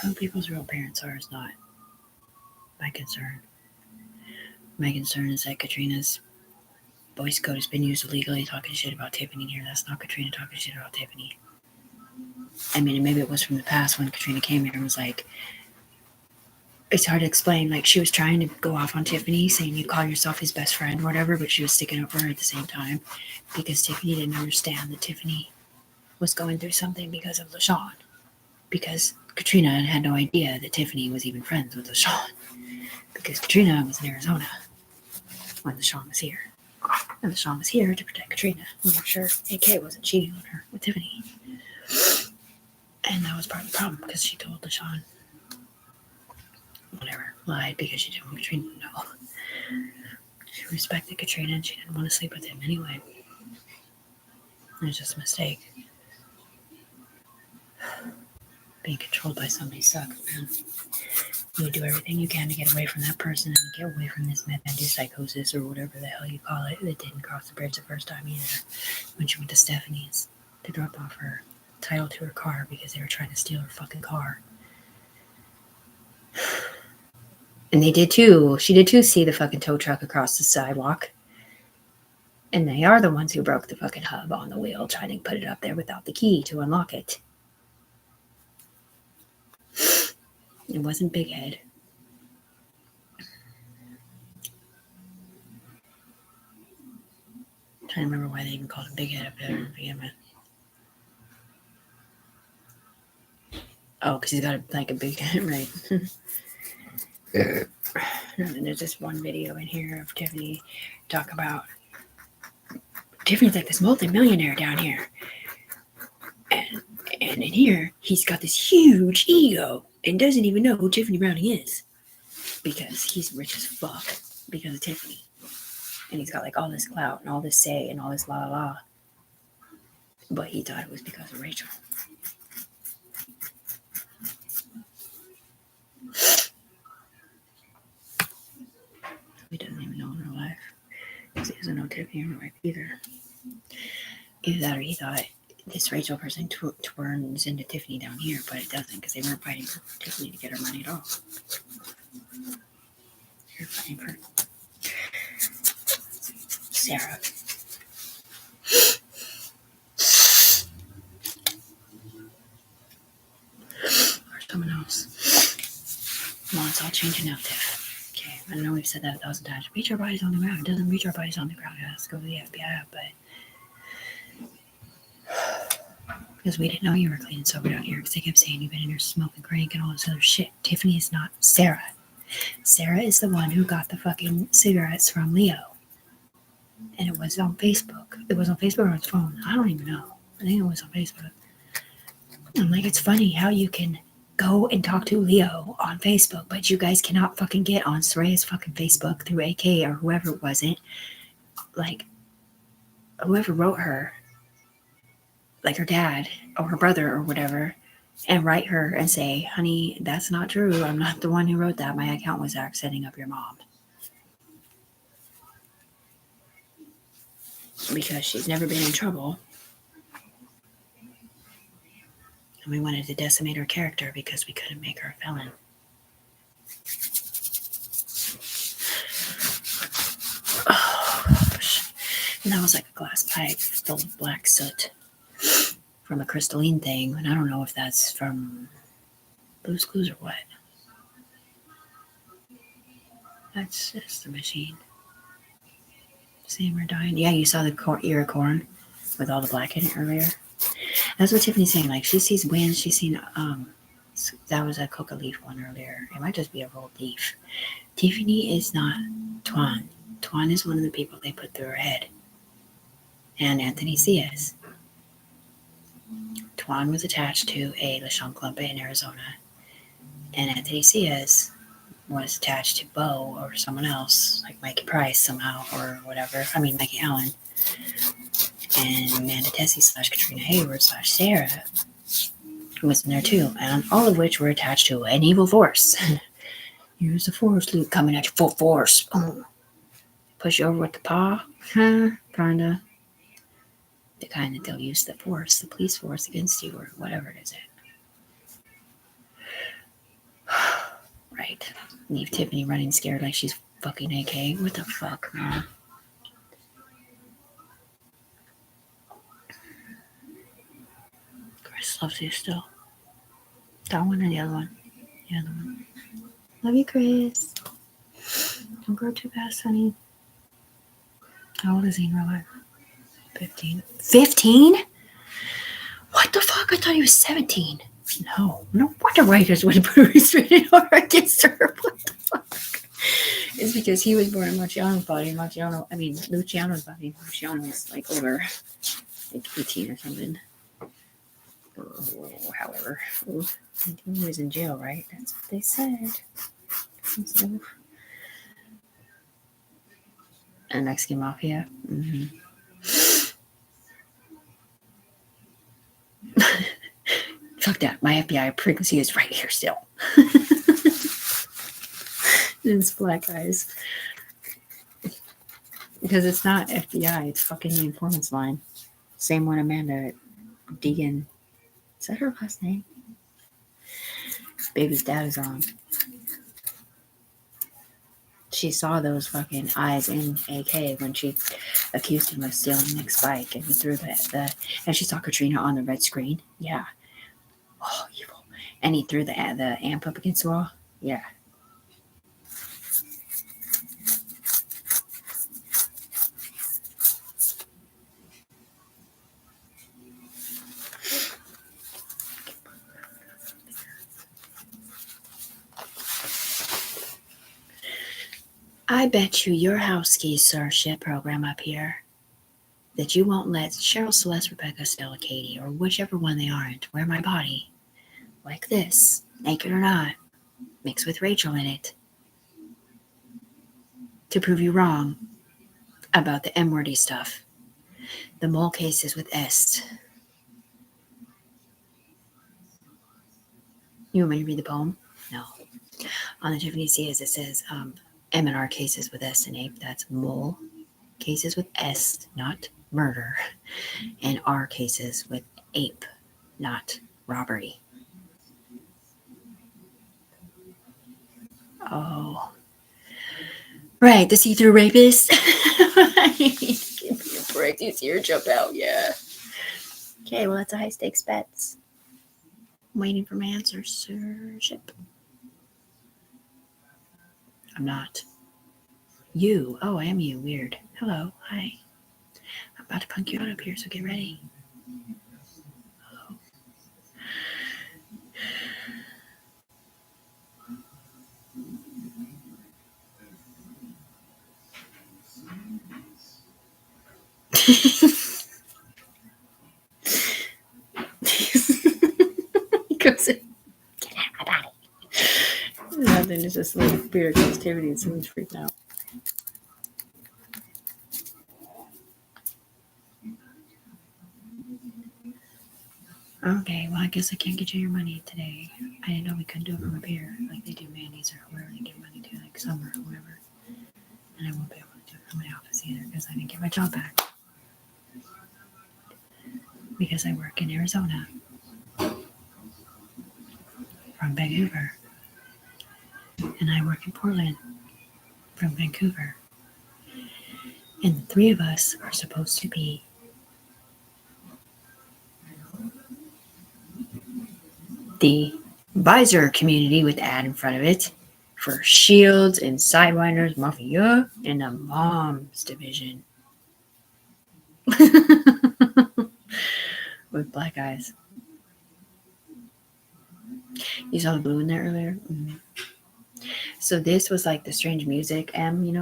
Who people's real parents are is not my concern. My concern is that Katrina's voice code has been used illegally talking shit about Tiffany here. That's not Katrina talking shit about Tiffany. I mean, maybe it was from the past when Katrina came here and was like, it's hard to explain. Like, she was trying to go off on Tiffany, saying you call yourself his best friend or whatever, but she was sticking up for her at the same time because Tiffany didn't understand that Tiffany was going through something because of LaShawn. Because Katrina had no idea that Tiffany was even friends with LaShawn. Because Katrina was in Arizona when LaShawn was here. And LaShawn was here to protect Katrina. And make sure AK wasn't cheating on her with Tiffany. And that was part of the problem because she told LaShawn, whatever, lied because she didn't want Katrina to know. She respected Katrina and she didn't want to sleep with him anyway. It was just a mistake. Being controlled by somebody sucks, man. You would do everything you can to get away from that person and get away from this methadone psychosis or whatever the hell you call it. It didn't cross the bridge the first time either. When she went to Stephanie's to drop off her title to her car because they were trying to steal her fucking car. And they did too. She did too see the fucking tow truck across the sidewalk. And they are the ones who broke the fucking hub on the wheel trying to put it up there without the key to unlock it. It wasn't Big Head. I'm trying to remember why they even called him Big Head up there to begin with. Oh, because he's got a big head, right? And there's this one video in here of Tiffany talk about Tiffany's like this multi-millionaire down here. And in here, he's got this huge ego and doesn't even know who Tiffany Browning is. Because he's rich as fuck because of Tiffany. And he's got like all this clout and all this say and all this la la la. But he thought it was because of Rachel. He doesn't even know in real life. Because he doesn't know Tiffany in real life either. Either that or he thought this Rachel person turns into Tiffany down here, but it doesn't because they weren't fighting for Tiffany to get her money at all. They're fighting for Sarah. Or someone else. Well, it's all changing now, Tiff. Okay, I know we've said that 1,000 times. Reach our bodies on the ground. It doesn't reach our bodies on the ground. Let's go to the FBI, but because we didn't know you were clean and sober down here because they kept saying you've been in here smoking crank and all this other shit. Tiffany is not Sarah. Sarah is the one who got the fucking cigarettes from Leo. And it was on Facebook. It was on Facebook or on his phone. I don't even know. I think it was on Facebook. I'm like, it's funny how you can go and talk to Leo on Facebook, but you guys cannot fucking get on Soraya's fucking Facebook through AK or whoever it wasn't. Like, whoever wrote her, like her dad or her brother or whatever, and write her and say, honey, that's not true. I'm not the one who wrote that. My account was setting up your mom. Because she's never been in trouble. And we wanted to decimate her character because we couldn't make her a felon. Oh, gosh. And that was like a glass pipe filled with black soot from a crystalline thing. And I don't know if that's from Blue's Clues or what. That's just the machine. See, we're dying. Yeah, you saw the ear of corn with all the black in it earlier. That's what Tiffany's saying. Like, she sees wind. She's seen, that was a coca leaf one earlier. It might just be a rolled leaf. Tiffany is not Tuan. Tuan is one of the people they put through her head. And Anthony Sias. Tuan was attached to a Lechon Clumpa in Arizona. And Anthony Sias was attached to Bo or someone else, like Mikey Price somehow or whatever. I mean, Mikey Allen. And Amanda Tessie / Katrina Hayward / Sarah was in there too. And all of which were attached to an evil force. Use the force, Luke, coming at you full force. Oh. Push you over with the paw. Kinda. The kind that they'll use the force, the police force against you or whatever it is. Right. Leave Tiffany running scared like she's fucking AK. What the fuck, man? Chris loves you still. That one or the other one? The other one. Love you, Chris. Don't grow too fast, honey. How old is he in real life? 15. 15? What the fuck? I thought he was 17. No wonder writers would put a restraining order against her. What the fuck? It's because he was born in Luciano's body. Luciano's body. Luciano was like over, like 18 or something. Or however. He was in jail, right? That's what they said. So, and Mexican Mafia. Mm-hmm. Fuck that. My FBI frequency is right here still. It's black eyes. Because it's not FBI. It's fucking the informant's line. Same one Amanda Deegan. Is that her last name? Baby's dad is on. She saw those fucking eyes in AK when she accused him of stealing Nick's bike and he threw the and she saw Katrina on the red screen. Yeah. Oh, evil. And he threw the amp up against the wall. Yeah. I bet you your house keys, sir, shit program up here that you won't let Cheryl, Celeste, Rebecca, Stella, Katie, or whichever one they aren't wear my body like this, naked or not, mixed with Rachel in it, to prove you wrong about the M-wordy stuff. The mole cases with Est. You want me to read the poem? No. On the Tiffany Sias, it says M&R cases with S and A. That's mole cases with S, not murder, and our cases with ape, not robbery. Oh, right, the see-through rapist. Give me a break. You see her jump out, yeah. Okay, well, that's a high-stakes bets. I'm waiting for my answer, sir. Ship. I'm not. You. Oh, I am you. Weird. Hello. Hi. I'm about to punk you out up here, so get ready. Hello. He goes in. Get out of my body. Nothing. It's just like weird activity and someone's freaking out. Okay, well, I guess I can't get you your money today. I didn't know we couldn't do it from up here, like they do Mandy's or whoever they give money to, like Summer or whoever. And I won't be able to do it from my office either because I didn't get my job back. Because I work in Arizona from Vancouver. And I work in Portland from Vancouver. And the three of us are supposed to be the visor community with ad in front of it for Shields and Sidewinders Mafia and the Moms division. With black eyes. You saw the blue in there earlier? Mm-hmm. So this was like the strange music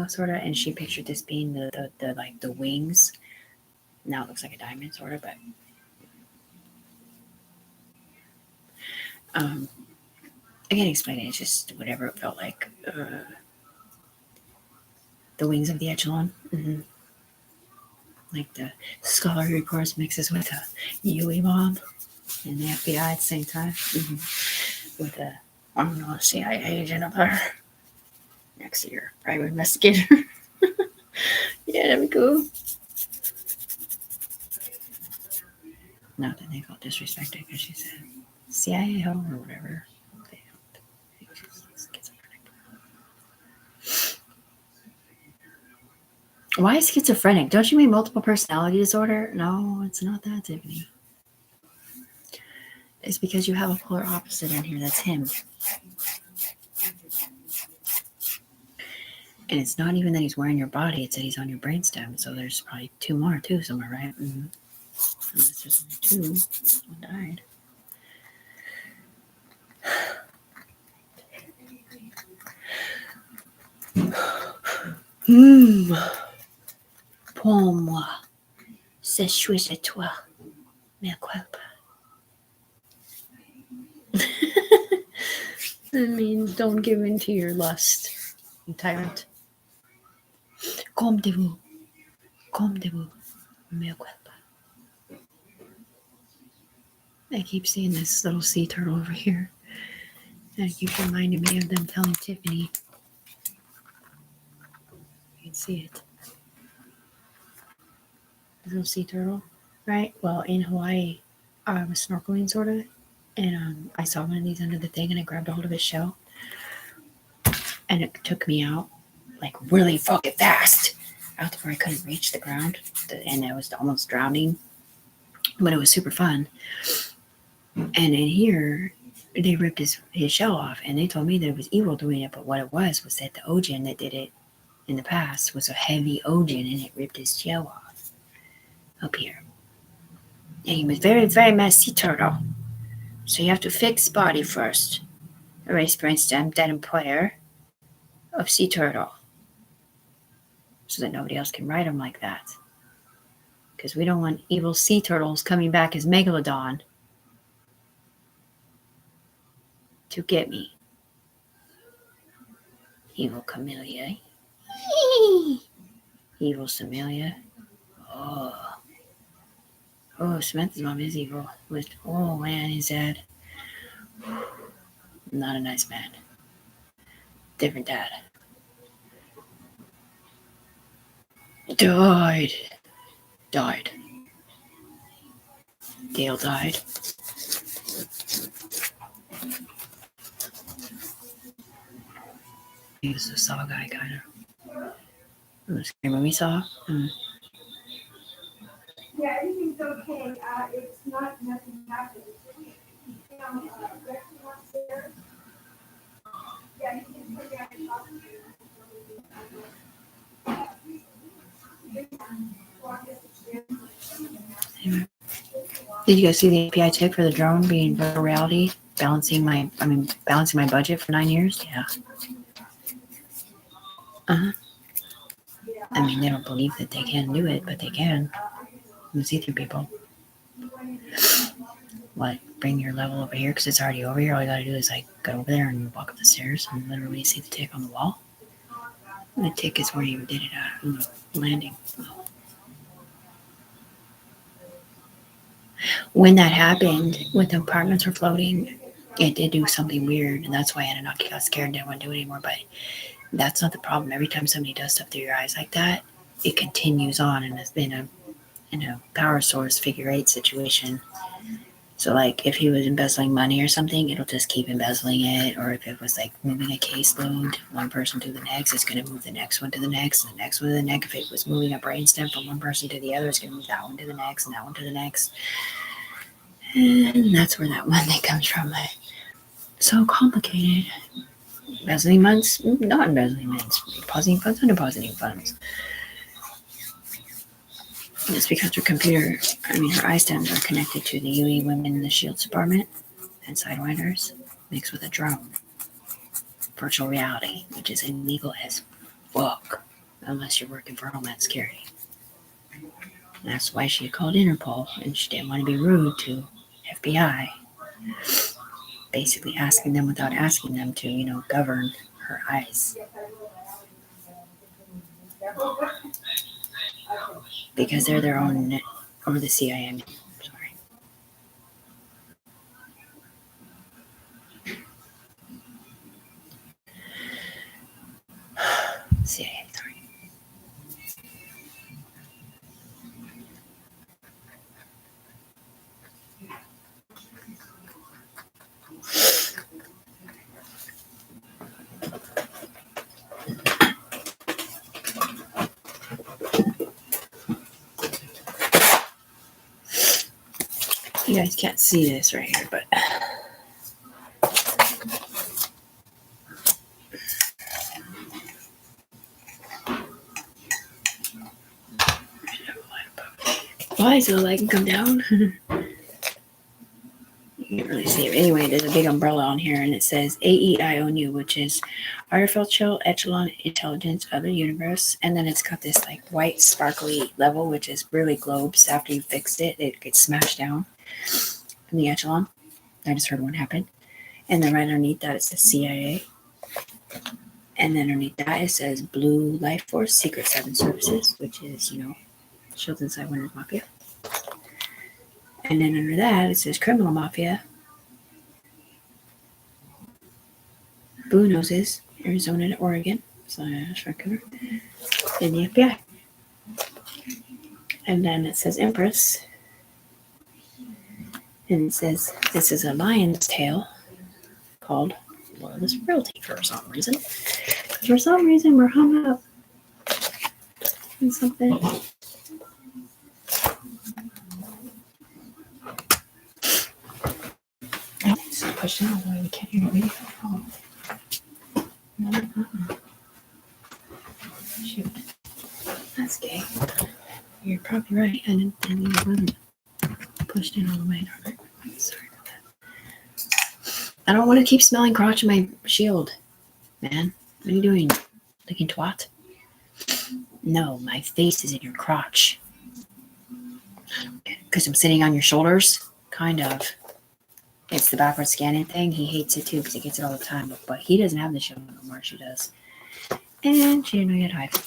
sort of, and she pictured this being the like the wings. Now it looks like a diamond, sort of, but I can't explain it. It's just whatever it felt like. The wings of the echelon. Mm-hmm. Like the scholarly reports mixes with a UE bomb and the FBI at the same time. Mm-hmm. With a, I don't know, CIA agent up there next to your private investigator. Yeah, that'd be cool. Not that they felt disrespected because she said CIA home or whatever. They don't. She's schizophrenic. Why schizophrenic? Don't you mean multiple personality disorder? No, it's not that, Tiffany. It's because you have a polar opposite in here. That's him. And it's not even that he's wearing your body. It's that he's on your brainstem. So there's probably two more, too, somewhere, right? Mm-hmm. Unless there's only two. One died. Pour moi, c'est chouette à toi, mais quoi pas. I mean, don't give in to your lust, you tyrant. Comme de vous, mais quoi pas. I keep seeing this little sea turtle over here. And it keeps reminding me of them telling Tiffany. You can see it. The little sea turtle, right? Well, in Hawaii, I was snorkeling sort of, and I saw one of these under the thing, and I grabbed a hold of his shell, and it took me out like really fucking fast, out to where I couldn't reach the ground, and I was almost drowning, but it was super fun. And in here, they ripped his shell off, and they told me that it was evil doing it, but what it was that the ocean that did it in the past was a heavy ocean, and it ripped his shell off up here. And he was very, very much sea turtle. So you have to fix body first. Erase brainstem, dead employer of sea turtle. So that nobody else can write him like that. Because we don't want evil sea turtles coming back as Megalodon to get me. Evil camellia. Evil Samelia. Oh, Samantha's mom is evil. Oh man, he's dead. Not a nice man. Different dad. Died. died. Dale died. He was a Saw guy, kind of. It was a scary movie Saw. Yeah, everything's okay. It's not nothing happened. Gretchen upstairs. Yeah, you can put down and talk to Anyway. Did you guys see the API tick for the drone being virtual reality? Balancing my budget for 9 years? Yeah. Uh-huh. I mean, they don't believe that they can do it, but they can. You can see through people. What? Bring your level over here because it's already over here. All you gotta do is like go over there and walk up the stairs and literally see the tick on the wall. And the tick is where you did it at on the landing. When that happened, when the apartments were floating, it did do something weird, and that's why Anunnaki got scared and didn't want to do it anymore. But that's not the problem. Every time somebody does stuff through your eyes like that, it continues on, and it's been a power source figure 8 situation. So like if he was embezzling money or something, it'll just keep embezzling it. Or if it was like moving a caseload, one person to the next, it's going to move the next one to the next, and the next one to the next. If it was moving a brainstem from one person to the other, it's going to move that one to the next and that one to the next. And that's where that one thing comes from. So complicated. Embezzling funds, not embezzling funds, depositing funds, undepositing funds. It's because her eye stems are connected to the UE women in the Shields department and Sidewinders mixed with a drone. Virtual reality, which is illegal as fuck unless you're working for Homeland Security. That's why she called Interpol, and she didn't want to be rude to FBI. Basically asking them without asking them to, govern her eyes. Because they're their own, or the CIA. Sorry. CIA, sorry. You guys can't see this right here, but why so the light can come down? You can't really see it. Anyway, there's a big umbrella on here, and it says AEIONU, which is Artificial Echelon Intelligence of the Universe. And then it's got this like white sparkly level, which is really globes. After you fixed it, it gets smashed down in the echelon. I just heard one happen. And then right underneath that, it says CIA. And then underneath that, it says Blue Life Force Secret 7 Services, which is, Shields and Sidewinders Mafia. And then under that, it says Criminal Mafia, Blue Noses, Arizona to Oregon, /Vancouver, and the FBI. And then it says Empress. And it says this is a lion's tail called Loyalist Royalty for some reason. For some reason, we're hung up on something. Just push down the way we can't hear the video. Oh. Shoot. That's gay. You're probably right. I didn't think it wasn't pushed in all the way. Sorry about that. I don't want to keep smelling crotch in my shield. Man, what are you doing? Licking twat? No, my face is in your crotch. Because I'm sitting on your shoulders? Kind of. It's the backward scanning thing. He hates it too because he gets it all the time. But he doesn't have the show no more. She does. And she didn't know you had hives.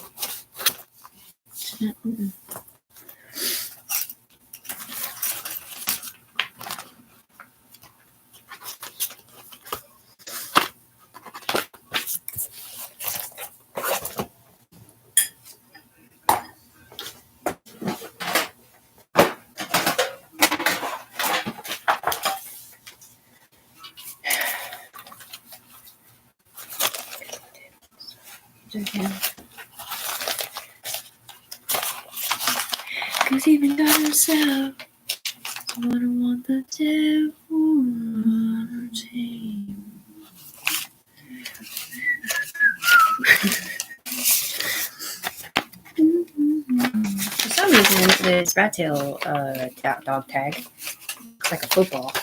Cause even God himself, I don't want the devil on our team. For some reason, this rat tail dog tag looks like a football.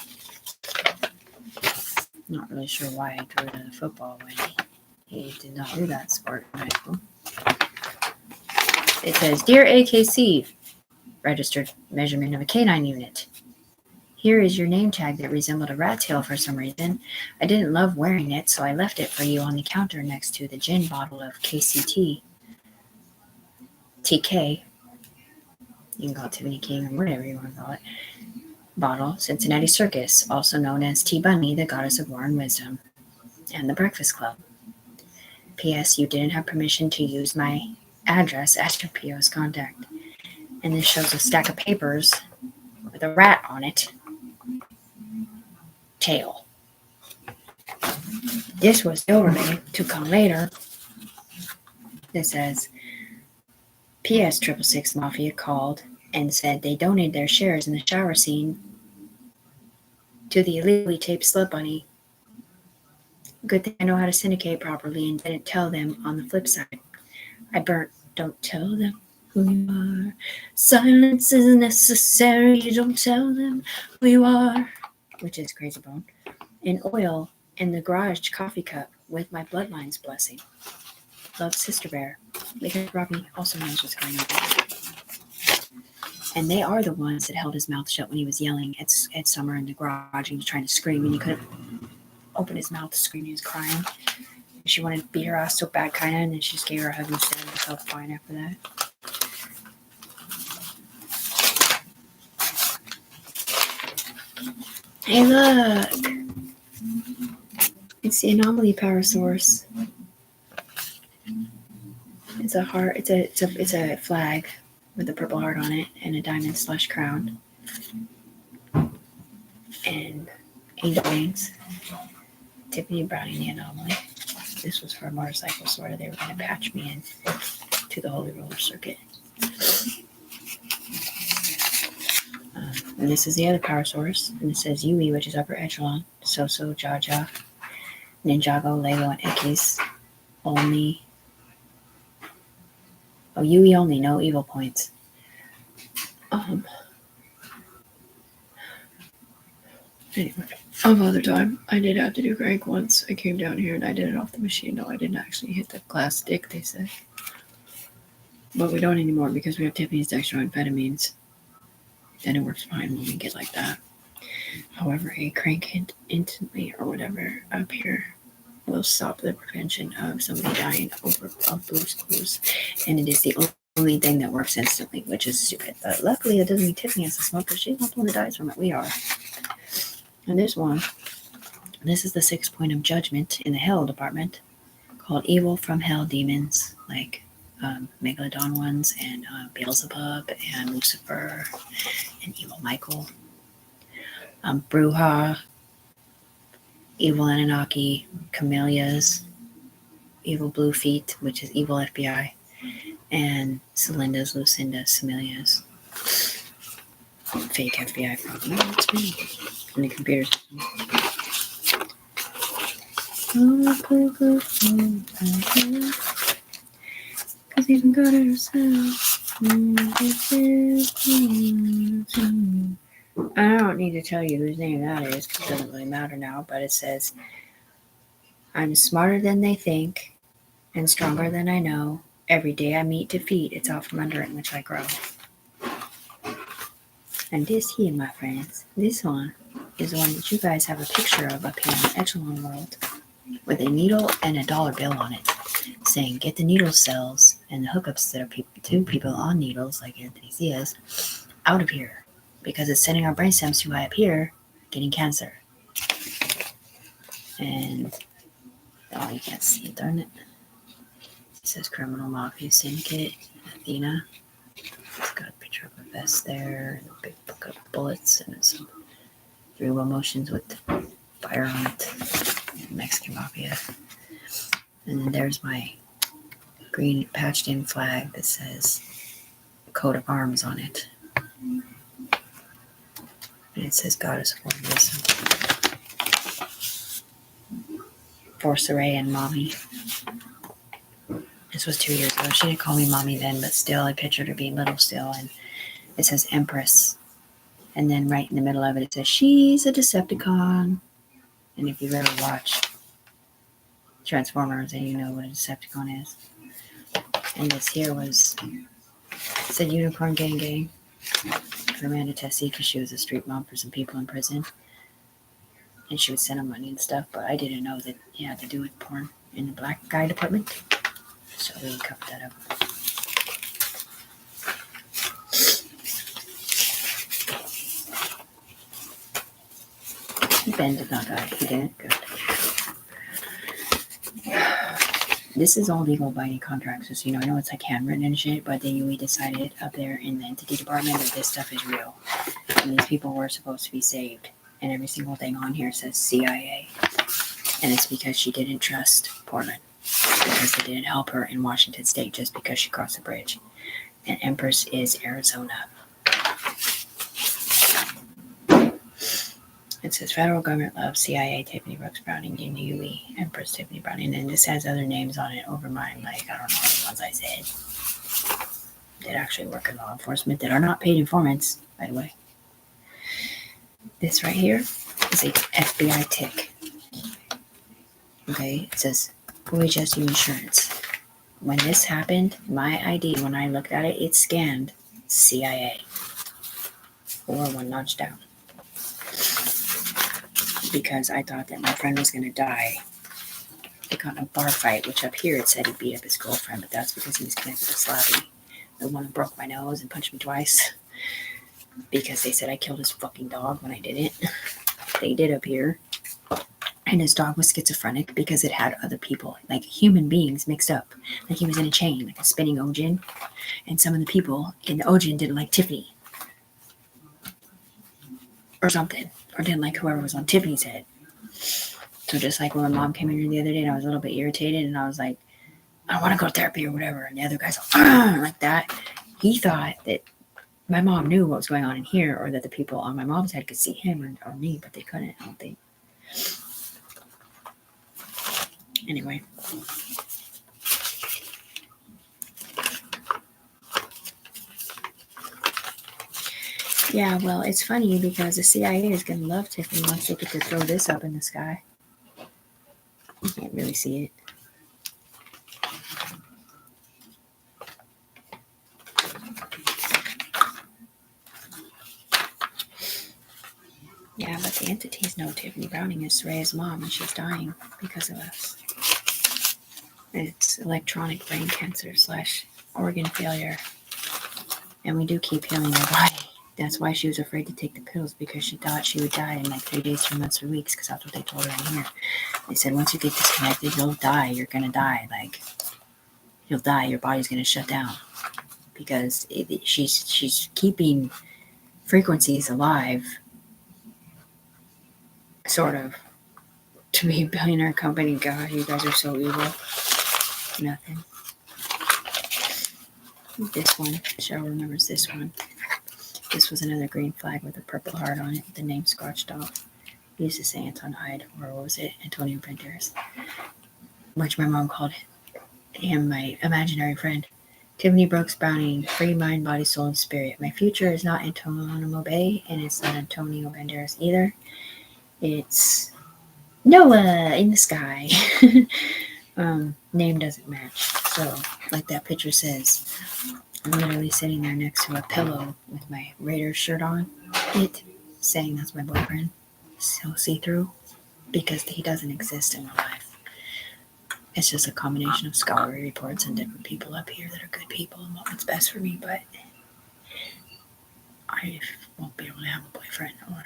Not really sure why I drew it in a football when he did not do that sport in high school. It says, Dear AKC, registered measurement of a canine unit. Here is your name tag that resembled a rat tail for some reason. I didn't love wearing it, so I left it for you on the counter next to the gin bottle of KCT. TK. You can call it Tiffany King or whatever you want to call it. Bottle, Cincinnati Circus, also known as T Bunny, the goddess of war and wisdom, and the Breakfast Club. P.S. You didn't have permission to use my address as your PO's contact. And this shows a stack of papers with a rat on it. Tail. This was the overlay to come later. It says, P.S. 666 Mafia called and said they donated their shares in the shower scene to the illegally taped Slut Bunny. Good thing I know how to syndicate properly and didn't tell them on the flip side. I burnt, don't tell them who you are. Silence is necessary, don't tell them who you are. Which is Crazy Bone. In oil in the garage coffee cup with my bloodline's blessing. Love, Sister Bear. Because Robbie also knows what's going on. And they are the ones that held his mouth shut when he was yelling at Summer in the garage and he was trying to scream and he couldn't open his mouth to scream. He was crying. She wanted to beat her ass so bad, kind of, and then she just gave her a hug instead and felt fine after that. Hey, look! It's the anomaly power source. It's a heart. It's a flag with a purple heart on it and a diamond/crown and angel wings. Tiffany Browning, the anomaly. This was for a motorcycle sorta. They were going to patch me in to the Holy Roller Circuit. And this is the other power source. And it says Yui, which is upper echelon. Soso, Jaja, Ninjago, Lego, and Ekis. Only. Oh, Yui only, no evil points. Anyway, of other time, I did have to do crank once. I came down here and I did it off the machine. No, I didn't actually hit the glass stick, they said. But we don't anymore because we have Tiffany's dextroamphetamines. And it works fine when we get like that. However, a crank hit instantly or whatever up here will stop the prevention of somebody dying of Blue's Clues. And it is the only thing that works instantly, which is stupid. But luckily, it doesn't mean Tiffany has to smoke because she's not the one that dies from it. We are. And this is the 6 point of judgment in the Hell department called Evil from Hell Demons, like Megalodon ones and Beelzebub and Lucifer and Evil Michael. Bruja, Evil Anunnaki, Camellias, Evil Blue Feet, which is Evil FBI, and Celinda's, Lucinda's, Semilia's. Fake FBI probably. No, it's me. In the computer system. Cause even God herself. I don't need to tell you whose name that is because it doesn't really matter now, but it says, I'm smarter than they think and stronger than I know. Every day I meet defeat, it's out from under it in which I grow. And this here, my friends, this one is the one that you guys have a picture of up here in the Echelon world with a needle and a dollar bill on it saying, get the needle cells and the hookups that are to people on needles like Anthony Sias out of here because it's sending our brain stems too high up here getting cancer. And, oh, you can't see it, darn it. It says Criminal Mafia Syndicate, Athena. It's got a picture of a vest there, and a big book of bullets, and some 3 wheel motions with fire on it. Mexican Mafia. And then there's my green patched in flag that says coat of arms on it. And it says Goddess of War Wisdom. For Saray and Mommy. This was 2 years ago. She didn't call me Mommy then, but still, I pictured her being little still. And it says Empress. And then right in the middle of it, it says, she's a Decepticon. And if you've ever watched Transformers, then you know what a Decepticon is. And this here was, it said Unicorn Gang Gang for Amanda Tessie because she was a street mom for some people in prison. And she would send them money and stuff, but I didn't know that you had to do with porn in the black guy department. So we covered that up. Ben did not die. He didn't. Good. This is all legal binding contracts. So, I know it's like handwritten and shit, but then we decided up there in the entity department that this stuff is real. And these people were supposed to be saved. And every single thing on here says CIA. And it's because she didn't trust Portland. Because they didn't help her in Washington State just because she crossed the bridge. And Empress is Arizona. It says federal government loves CIA, Tiffany Brooks Browning, in the UE, Empress Tiffany Browning. And this has other names on it over mine, like, I don't know the ones I said. That actually work in law enforcement that are not paid informants, by the way. This right here is a FBI tick. Okay, it says, OHSU insurance. When this happened, my ID, when I looked at it, it scanned CIA. Or one notch down. Because I thought that my friend was going to die. They got in a bar fight, which up here it said he beat up his girlfriend, but that's because he was connected to Slappy. The one who broke my nose and punched me twice. Because they said I killed his fucking dog when I didn't. They did up here. And his dog was schizophrenic because it had other people, like human beings mixed up. Like he was in a chain, like a spinning Ojin. And some of the people in the Ojin didn't like Tiffany. Or something. Or didn't like whoever was on Tiffany's head. So just like when my mom came in here the other day and I was a little bit irritated and I was like, I don't want to go to therapy or whatever. And the other guy's like that. He thought that my mom knew what was going on in here or that the people on my mom's head could see him or me, but they couldn't, I don't think. Anyway. Yeah, well, it's funny because the CIA is going to love Tiffany once they get to throw this up in the sky. You can't really see it. Yeah, but the entities know Tiffany Browning is Saraya's mom and she's dying because of us. It's electronic brain cancer / organ failure. And we do keep healing her body. That's why she was afraid to take the pills because she thought she would die in like 3 days, 3 months, or weeks because that's what they told her in here. They said, once you get disconnected, you'll die. You're going to die. Like, you'll die. Your body's going to shut down because she's keeping frequencies alive, sort of, to be a billionaire company. God, you guys are so evil. Nothing. This one, Cheryl remembers this one. This was another green flag with a purple heart on it, the name scratched off. We used to say Anton Hyde, or what was it, Antonio Banderas, which my mom called him my imaginary friend. Tiffany Brooks Browning, free mind, body, soul, and spirit. My future is not Antonio Bay, and it's not Antonio Banderas either. It's Noah in the sky. Name doesn't match. So, like that picture says, I'm literally sitting there next to a pillow with my Raiders shirt on. It saying that's my boyfriend. So see-through. Because he doesn't exist in real life. It's just a combination of scholarly reports and different people up here that are good people and want what's best for me, but I won't be able to have a boyfriend or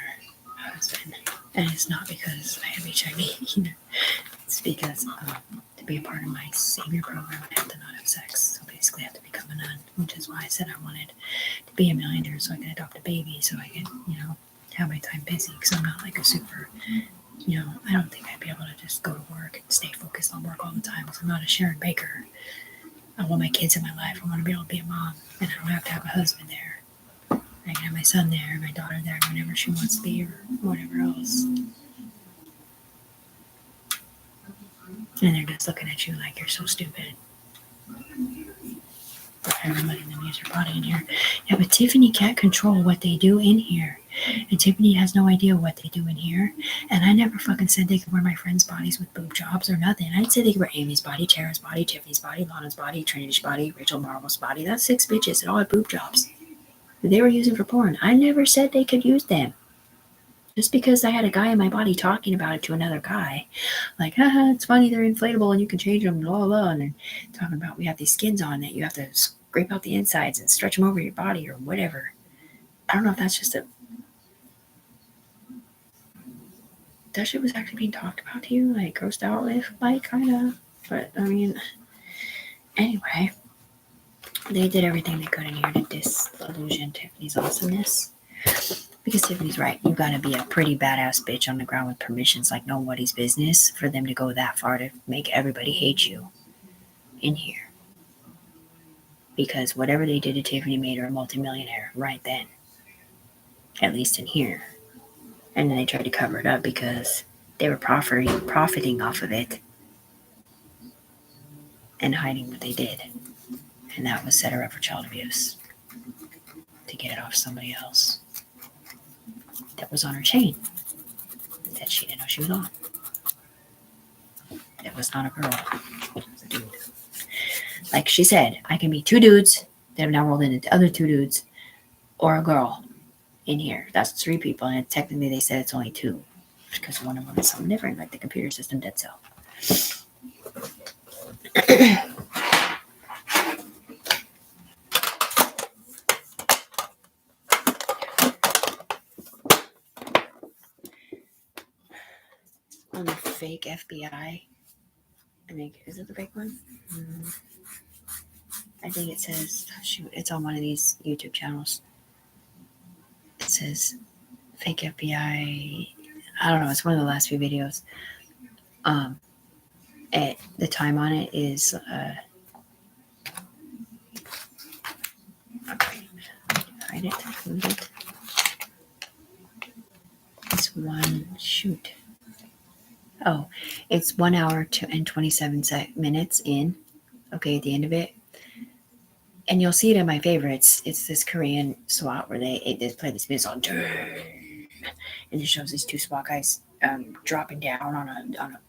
a husband. And it's not because I have HIV either. It's because to be a part of my Savior program, I have to not have sex. So basically I have to become a nun, which is why I said I wanted to be a millionaire so I can adopt a baby so I can, have my time busy because I'm not like a super, I don't think I'd be able to just go to work and stay focused on work all the time because I'm not a Sharon Baker. I want my kids in my life. I want to be able to be a mom, and I don't have to have a husband there. I can have my son there, my daughter there, whenever she wants to be, or whatever else. And they're just looking at you like you're so stupid. Everybody in the use her body in here. Yeah, but Tiffany can't control what they do in here. And Tiffany has no idea what they do in here. And I never fucking said they could wear my friends' bodies with boob jobs or nothing. I'd say they could wear Amy's body, Tara's body, Tiffany's body, Lana's body, Trinity's body, Rachel Marvel's body. That's 6 bitches that all have boob jobs that they were using for porn. I never said they could use them. Just because I had a guy in my body talking about it to another guy, like, haha, it's funny, they're inflatable and you can change them, blah, blah, and then talking about we have these skins on that you have to scrape out the insides and stretch them over your body or whatever. I don't know if that's just that shit was actually being talked about to you, like, grossed out with, like, kind of, but, I mean, anyway, they did everything they could in here to disillusion Tiffany's awesomeness. Because Tiffany's right. You gotta be a pretty badass bitch on the ground with permissions like nobody's business for them to go that far to make everybody hate you in here. Because whatever they did to Tiffany made her a multimillionaire right then. At least in here. And then they tried to cover it up because they were profiting off of it. And hiding what they did. And that was set her up for child abuse. To get it off somebody else. That was on her chain that she didn't know she was on. It was not a girl. It was a dude. Like she said, I can be 2 dudes that have now rolled into other 2 dudes or a girl in here. That's 3 people, and technically they said it's only 2 because one of them is something different, like the computer system did so. On the fake FBI, I think, is it the fake one? I think it says, shoot, it's on one of these YouTube channels. It says fake FBI. I don't know. It's one of the last few videos. The time on it is hide it, move it. It's one shoot. Oh, it's 1 hour and 27 minutes in. Okay, at the end of it. And you'll see it in my favorites. It's this Korean SWAT where they play this music on, and it shows these 2 SWAT guys dropping down on a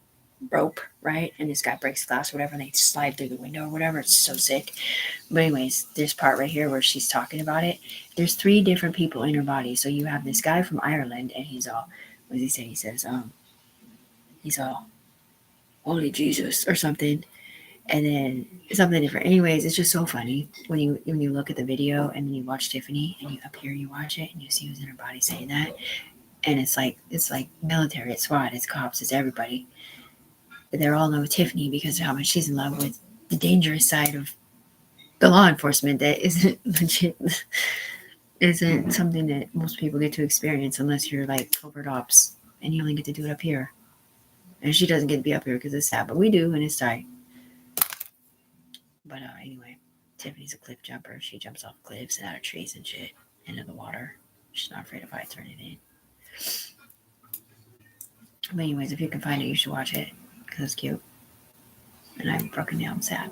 rope, right? And this guy breaks glass or whatever, and they slide through the window or whatever. It's so sick. But anyways, this part right here where she's talking about it, there's 3 different people in her body. So you have this guy from Ireland, and he's all, what does he say? He says, he's all, holy Jesus, or something. And then something different. Anyways, it's just so funny when you look at the video and then you watch Tiffany and you up here you watch it and you see who's in her body saying that. And it's like military, it's SWAT, it's cops, it's everybody. But they're all know Tiffany because of how much she's in love with the dangerous side of the law enforcement that isn't legit, isn't something that most people get to experience unless you're like covert ops and you only get to do it up here. And she doesn't get to be up here because it's sad, but we do, and it's tight. But anyway, Tiffany's a cliff jumper. She jumps off cliffs and out of trees and shit into the water. She's not afraid of heights or anything. But anyways, if you can find it, you should watch it because it's cute. And I'm broken down sad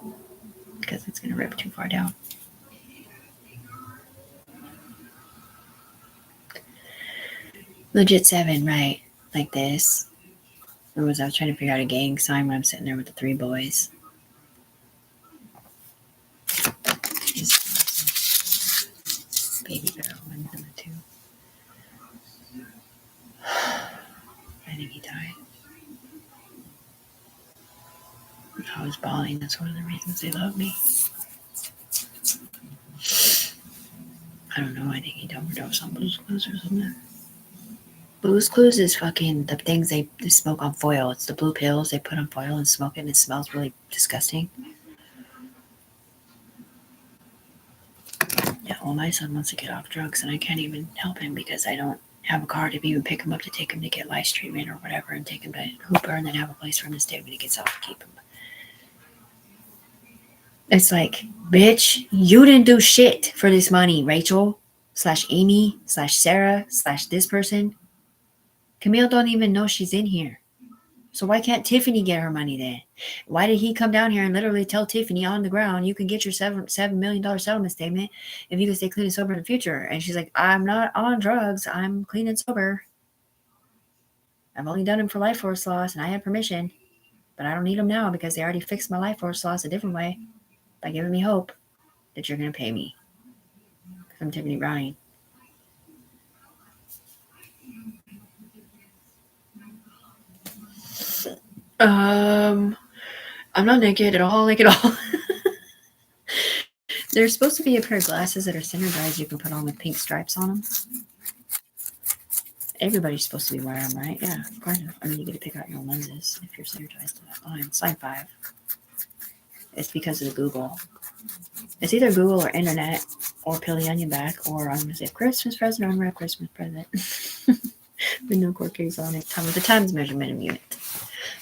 because it's going to rip too far down. Legit 7, right? Like this. I was trying to figure out a gang sign when I'm sitting there with the 3 boys. Baby girl, 1, 2. I think he died. I was bawling. That's one of the reasons they love me. I don't know. I think he overdosed on Blue's Clues or something. Blue's Clues is fucking the things they smoke on foil. It's the blue pills they put on foil and smoke it, and it smells really disgusting. Yeah, well, my son wants to get off drugs, and I can't even help him because I don't have a car to even pick him up to take him to get lice treatment or whatever and take him to Hooper and then have a place for him to stay when he gets off to keep him. It's like, bitch, you didn't do shit for this money, Rachel / Amy / Sarah / this person. Camille don't even know she's in here. So why can't Tiffany get her money then? Why did he come down here and literally tell Tiffany on the ground, you can get your $7 million settlement statement if you can stay clean and sober in the future? And she's like, I'm not on drugs. I'm clean and sober. I've only done them for life force loss and I had permission. But I don't need them now because they already fixed my life force loss a different way by giving me hope that you're going to pay me. Because I'm Tiffany Browning. I'm not naked at all, There's supposed to be a pair of glasses that are synergized you can put on with pink stripes on them. Everybody's supposed to be wearing them, right? Yeah, kind of. I mean, you get to pick out your own lenses if you're synergized to that line. Slide 5. It's because of the Google. It's either Google or internet or peel the onion back, or I'm going to say Christmas present or unwrapped Christmas present. With no court case on it. Time with the times measurement unit.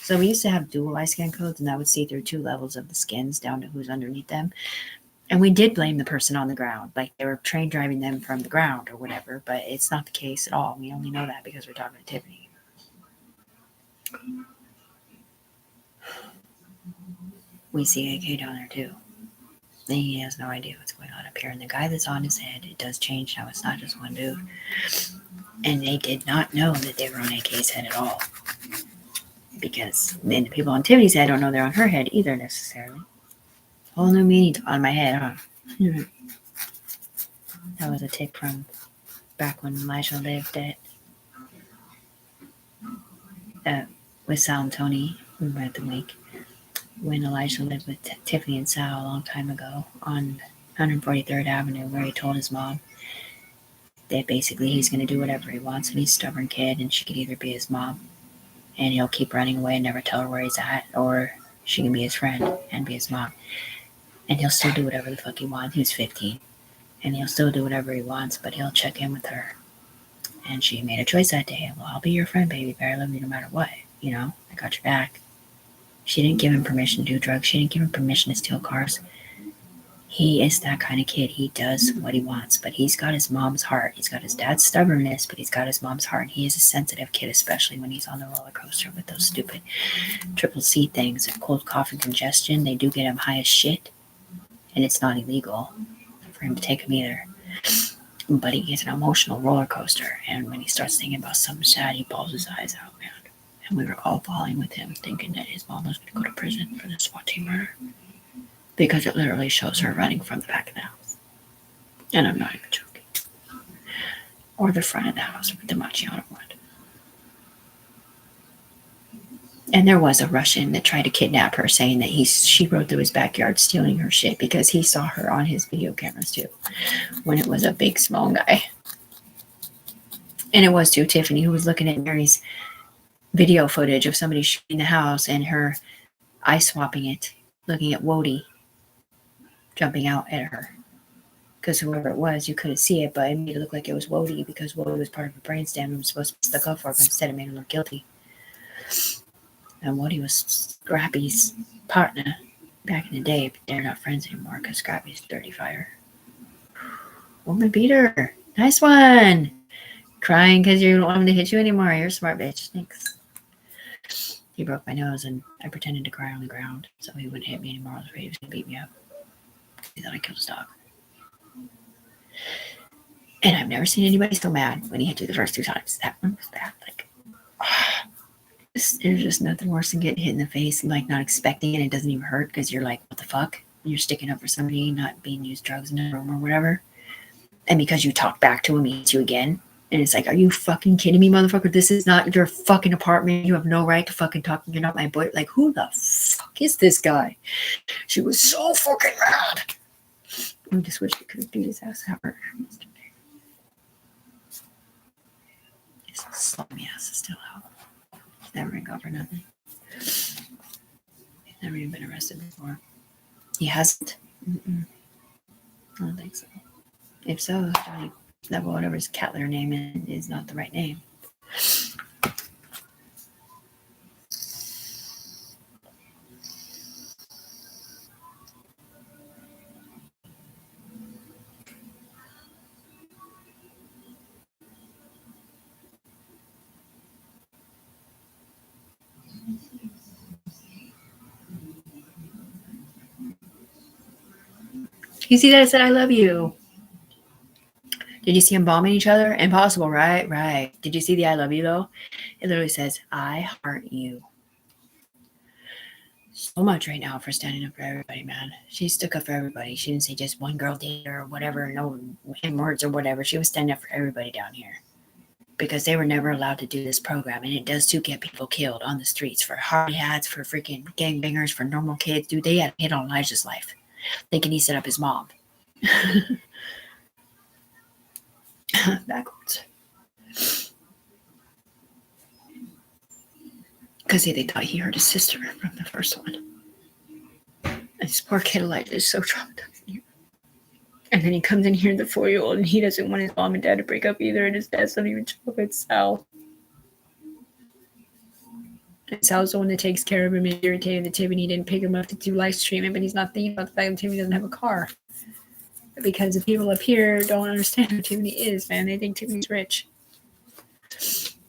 So we used to have dual eye scan codes, and that would see through 2 levels of the skins down to who's underneath them. And we did blame the person on the ground, like they were train driving them from the ground or whatever, but it's not the case at all. We only know that because we're talking to Tiffany. We see AK down there too. And he has no idea what's going on up here. And the guy that's on his head, it does change now. It's not just one dude. And they did not know that they were on AK's head at all. Because then the people on Tiffany's head don't know they're on her head either necessarily. Whole new meaning on my head, huh? That was a tip from back when Elijah lived with Sal and Tony. We were at the lake when Elijah lived with Tiffany and Sal a long time ago on 143rd Avenue, where he told his mom that basically he's going to do whatever he wants, and he's a stubborn kid, and she could either be his mom and he'll keep running away and never tell her where he's at, or she can be his friend and be his mom, and he'll still do whatever the fuck he wants. He was 15, and he'll still do whatever he wants, but he'll check in with her. And she made a choice that day. Well, I'll be your friend, baby bear. I love you no matter what. You know, I got your back. She didn't give him permission to do drugs. She didn't give him permission to steal cars. He is that kind of kid. He does what he wants, but he's got his mom's heart. He's got his dad's stubbornness, but he's got his mom's heart. And he is a sensitive kid, especially when he's on the roller coaster with those stupid triple C things. Cold cough and congestion, they do get him high as shit. And it's not illegal for him to take them either. But he gets an emotional roller coaster. And when he starts thinking about something sad, he bawls his eyes out, man. And we were all falling with him, thinking that his mom was going to go to prison for the SWAT team murder. Because it literally shows her running from the back of the house. And I'm not even joking. Or the front of the house with the Marciano one. And there was a Russian that tried to kidnap her, saying that she rode through his backyard stealing her shit because he saw her on his video cameras too, when it was a big, small guy. And it was too Tiffany, who was looking at Mary's video footage of somebody shooting the house and her eye swapping it, looking at Wody jumping out at her. Because whoever it was, you couldn't see it, but it made it look like it was Wody because Wody was part of a brainstem and was supposed to be stuck up for her, but instead it made him look guilty. And Wody was Scrappy's partner back in the day, but they're not friends anymore because Scrappy's dirty fire. Woman beater. Nice one. Crying because you don't want him to hit you anymore. You're a smart bitch. Thanks. He broke my nose and I pretended to cry on the ground so he wouldn't hit me anymore. I was afraid he was going to beat me up. He thought I killed his dog. And I've never seen anybody so mad when he hit you the first 2 times. That one was bad. Like, there's just nothing worse than getting hit in the face and like not expecting it. It doesn't even hurt because you're like, what the fuck? You're sticking up for somebody not being used drugs in the room or whatever. And because you talk back to him, he hits you again. And it's like, are you fucking kidding me, motherfucker? This is not your fucking apartment. You have no right to fucking talk. You're not my boy. Like, who the fuck is this guy? She was so fucking mad. I just wish we could have beat his ass out yesterday. His slummy ass is still out. He's never been gone for nothing. He's never even been arrested before. He hasn't. I don't think so. If so, Johnny, that whatever his Catler name is not the right name. You see that? I said, I love you. Did you see them bombing each other? Impossible, right? Right. Did you see the I love you, though? It literally says, I heart you. So much right now for standing up for everybody, man. She stuck up for everybody. She didn't say just one girl did or whatever, no N words or whatever. She was standing up for everybody down here. Because they were never allowed to do this program. And it does too get people killed on the streets for hard hats, for freaking gangbangers, for normal kids. Dude, they had a hit on Elijah's life, thinking he set up his mom. Backwards. Because they thought he hurt his sister from the first one. And this poor kid Elijah is so traumatized. And then he comes in here, the 4-year-old, and he doesn't want his mom and dad to break up either, and his dad's not even show up. It's Sal. And Sal's the one that takes care of him and irritated that Tiffany didn't pick him up to do life treatment, but he's not thinking about the fact that Tiffany doesn't have a car. Because the people up here don't understand who Tiffany is, man. They think Tiffany's rich.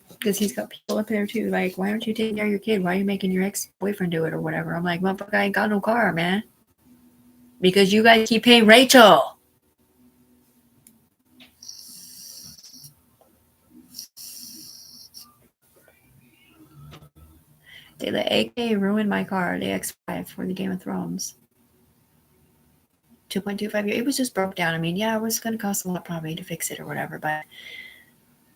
Because he's got people up there too. Like, why aren't you taking care of your kid? Why are you making your ex-boyfriend do it or whatever? I'm like, motherfucker, I ain't got no car, man. Because you guys keep paying Rachel. They let AK ruin my car, the X5 for the Game of Thrones. 2.25 years. It was just broke down. I mean, yeah, it was going to cost a lot probably to fix it or whatever, but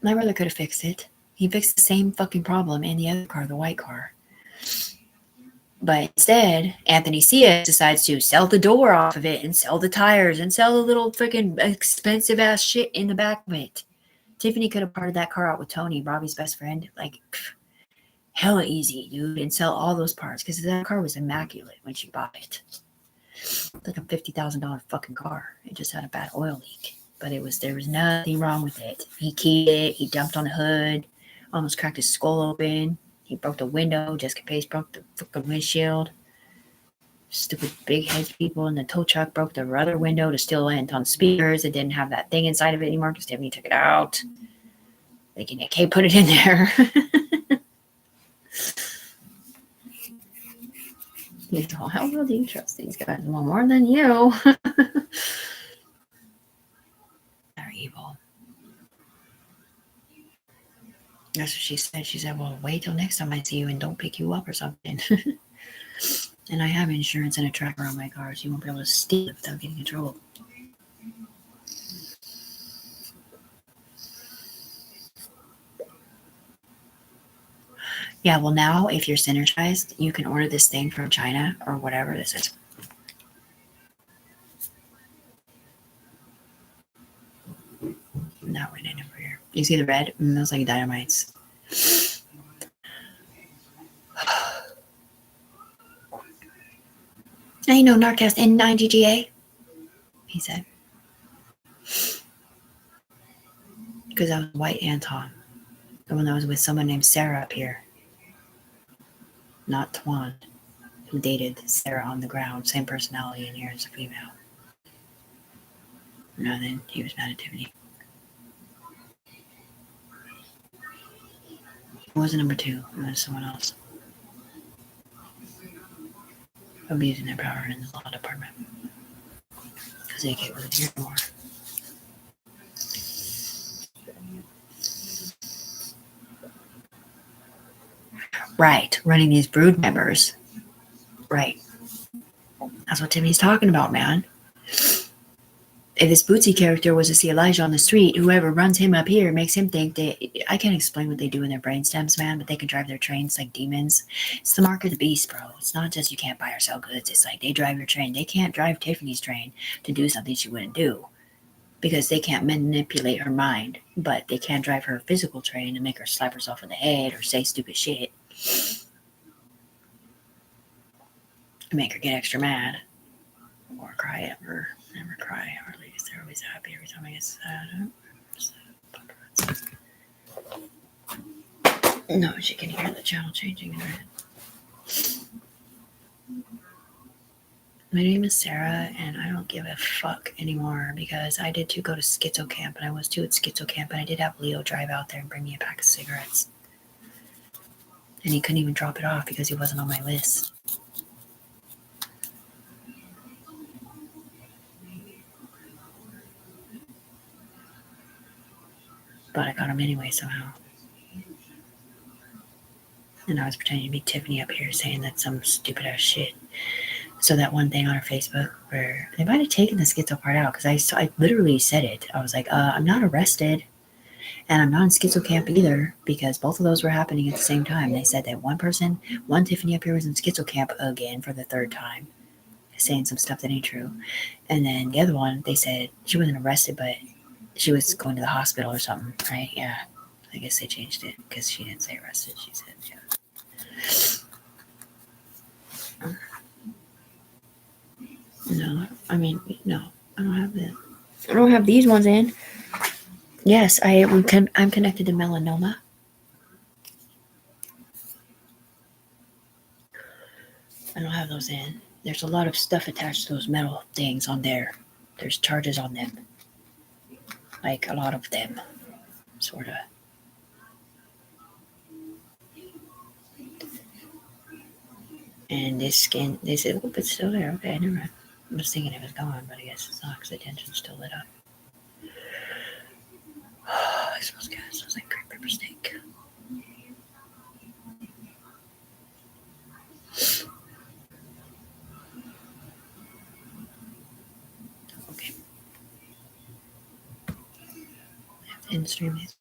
my brother could have fixed it. He fixed the same fucking problem in the other car, the white car. But instead, Anthony Sias decides to sell the door off of it and sell the tires and sell the little freaking expensive ass shit in the back of it. Tiffany could have parted that car out with Tony, Robbie's best friend, like hella easy, dude, and sell all those parts because that car was immaculate when she bought it. Like a $50,000 fucking car. It just had a bad oil leak, but there was nothing wrong with it. He keyed it. He dumped on the hood, almost cracked his skull open. He broke the window. Jessica Pace broke the fucking windshield. Stupid big head people in the tow truck broke the other window to still land on speakers. It didn't have that thing inside of it anymore because Tiffany took it out. They can't put it in there. He's all, how well do you trust these guys? Well, more than you. They're evil. That's what she said. She said, well, wait till next time I see you and don't pick you up or something. And I have insurance and a tracker on my car, so you won't be able to steal it without getting in trouble. Yeah, well, now if you're synergized, you can order this thing from China or whatever this is. That went in over here. You see the red? It smells like dynamites. Now you know Narcast N9GGA, he said. Because I was white Anton. The one that was with someone named Sarah up here. Not Twan, who dated Sarah on the ground. Same personality in here as a female. No, then he was mad at Tiffany. It wasn't number 2. It was someone else. Abusing their power in the law department. Because AK wasn't here anymore. Right. Running these brood members. Right. That's what Tiffany's talking about, man. If this Bootsy character was to see Elijah on the street, whoever runs him up here makes him think that I can't explain what they do in their brain stems, man, but they can drive their trains like demons. It's the mark of the beast, bro. It's not just you can't buy or sell goods. It's like they drive your train. They can't drive Tiffany's train to do something she wouldn't do because they can't manipulate her mind, but they can drive her physical train and make her slap herself in the head or say stupid shit and make her get extra mad or cry at her. Never cry, hardly. They're always happy every time I get sad. No, she can hear the channel changing in her head. My name is Sarah, and I don't give a fuck anymore because I did too go to schizo camp, and I was too at schizo camp, and I did have Leo drive out there and bring me a pack of cigarettes. And he couldn't even drop it off because he wasn't on my list. but I got them anyway somehow. And I was pretending to be Tiffany up here saying that some stupid ass shit. So that one thing on her Facebook where they might have taken the schizo part out because I literally said it. I was like, I'm not arrested and I'm not in schizo camp either because both of those were happening at the same time. They said that one Tiffany up here was in schizo camp again for the third time, saying some stuff that ain't true. And then the other one, they said she wasn't arrested, but she was going to the hospital or something, right? Yeah. I guess they changed it because she didn't say arrested. She said, yeah. No, I mean, no, I don't have that. I don't have these ones in. Yes, I'm connected to melanoma. I don't have those in. There's a lot of stuff attached to those metal things on there. There's charges on them. Like a lot of them, sort of. And this skin, they said, oh, it's still there. Okay, never mind. I was thinking it was gone, but I guess it's not because the tension's still lit up. Oh, it smells good. It smells like green pepper steak. Okay. I have to end stream these.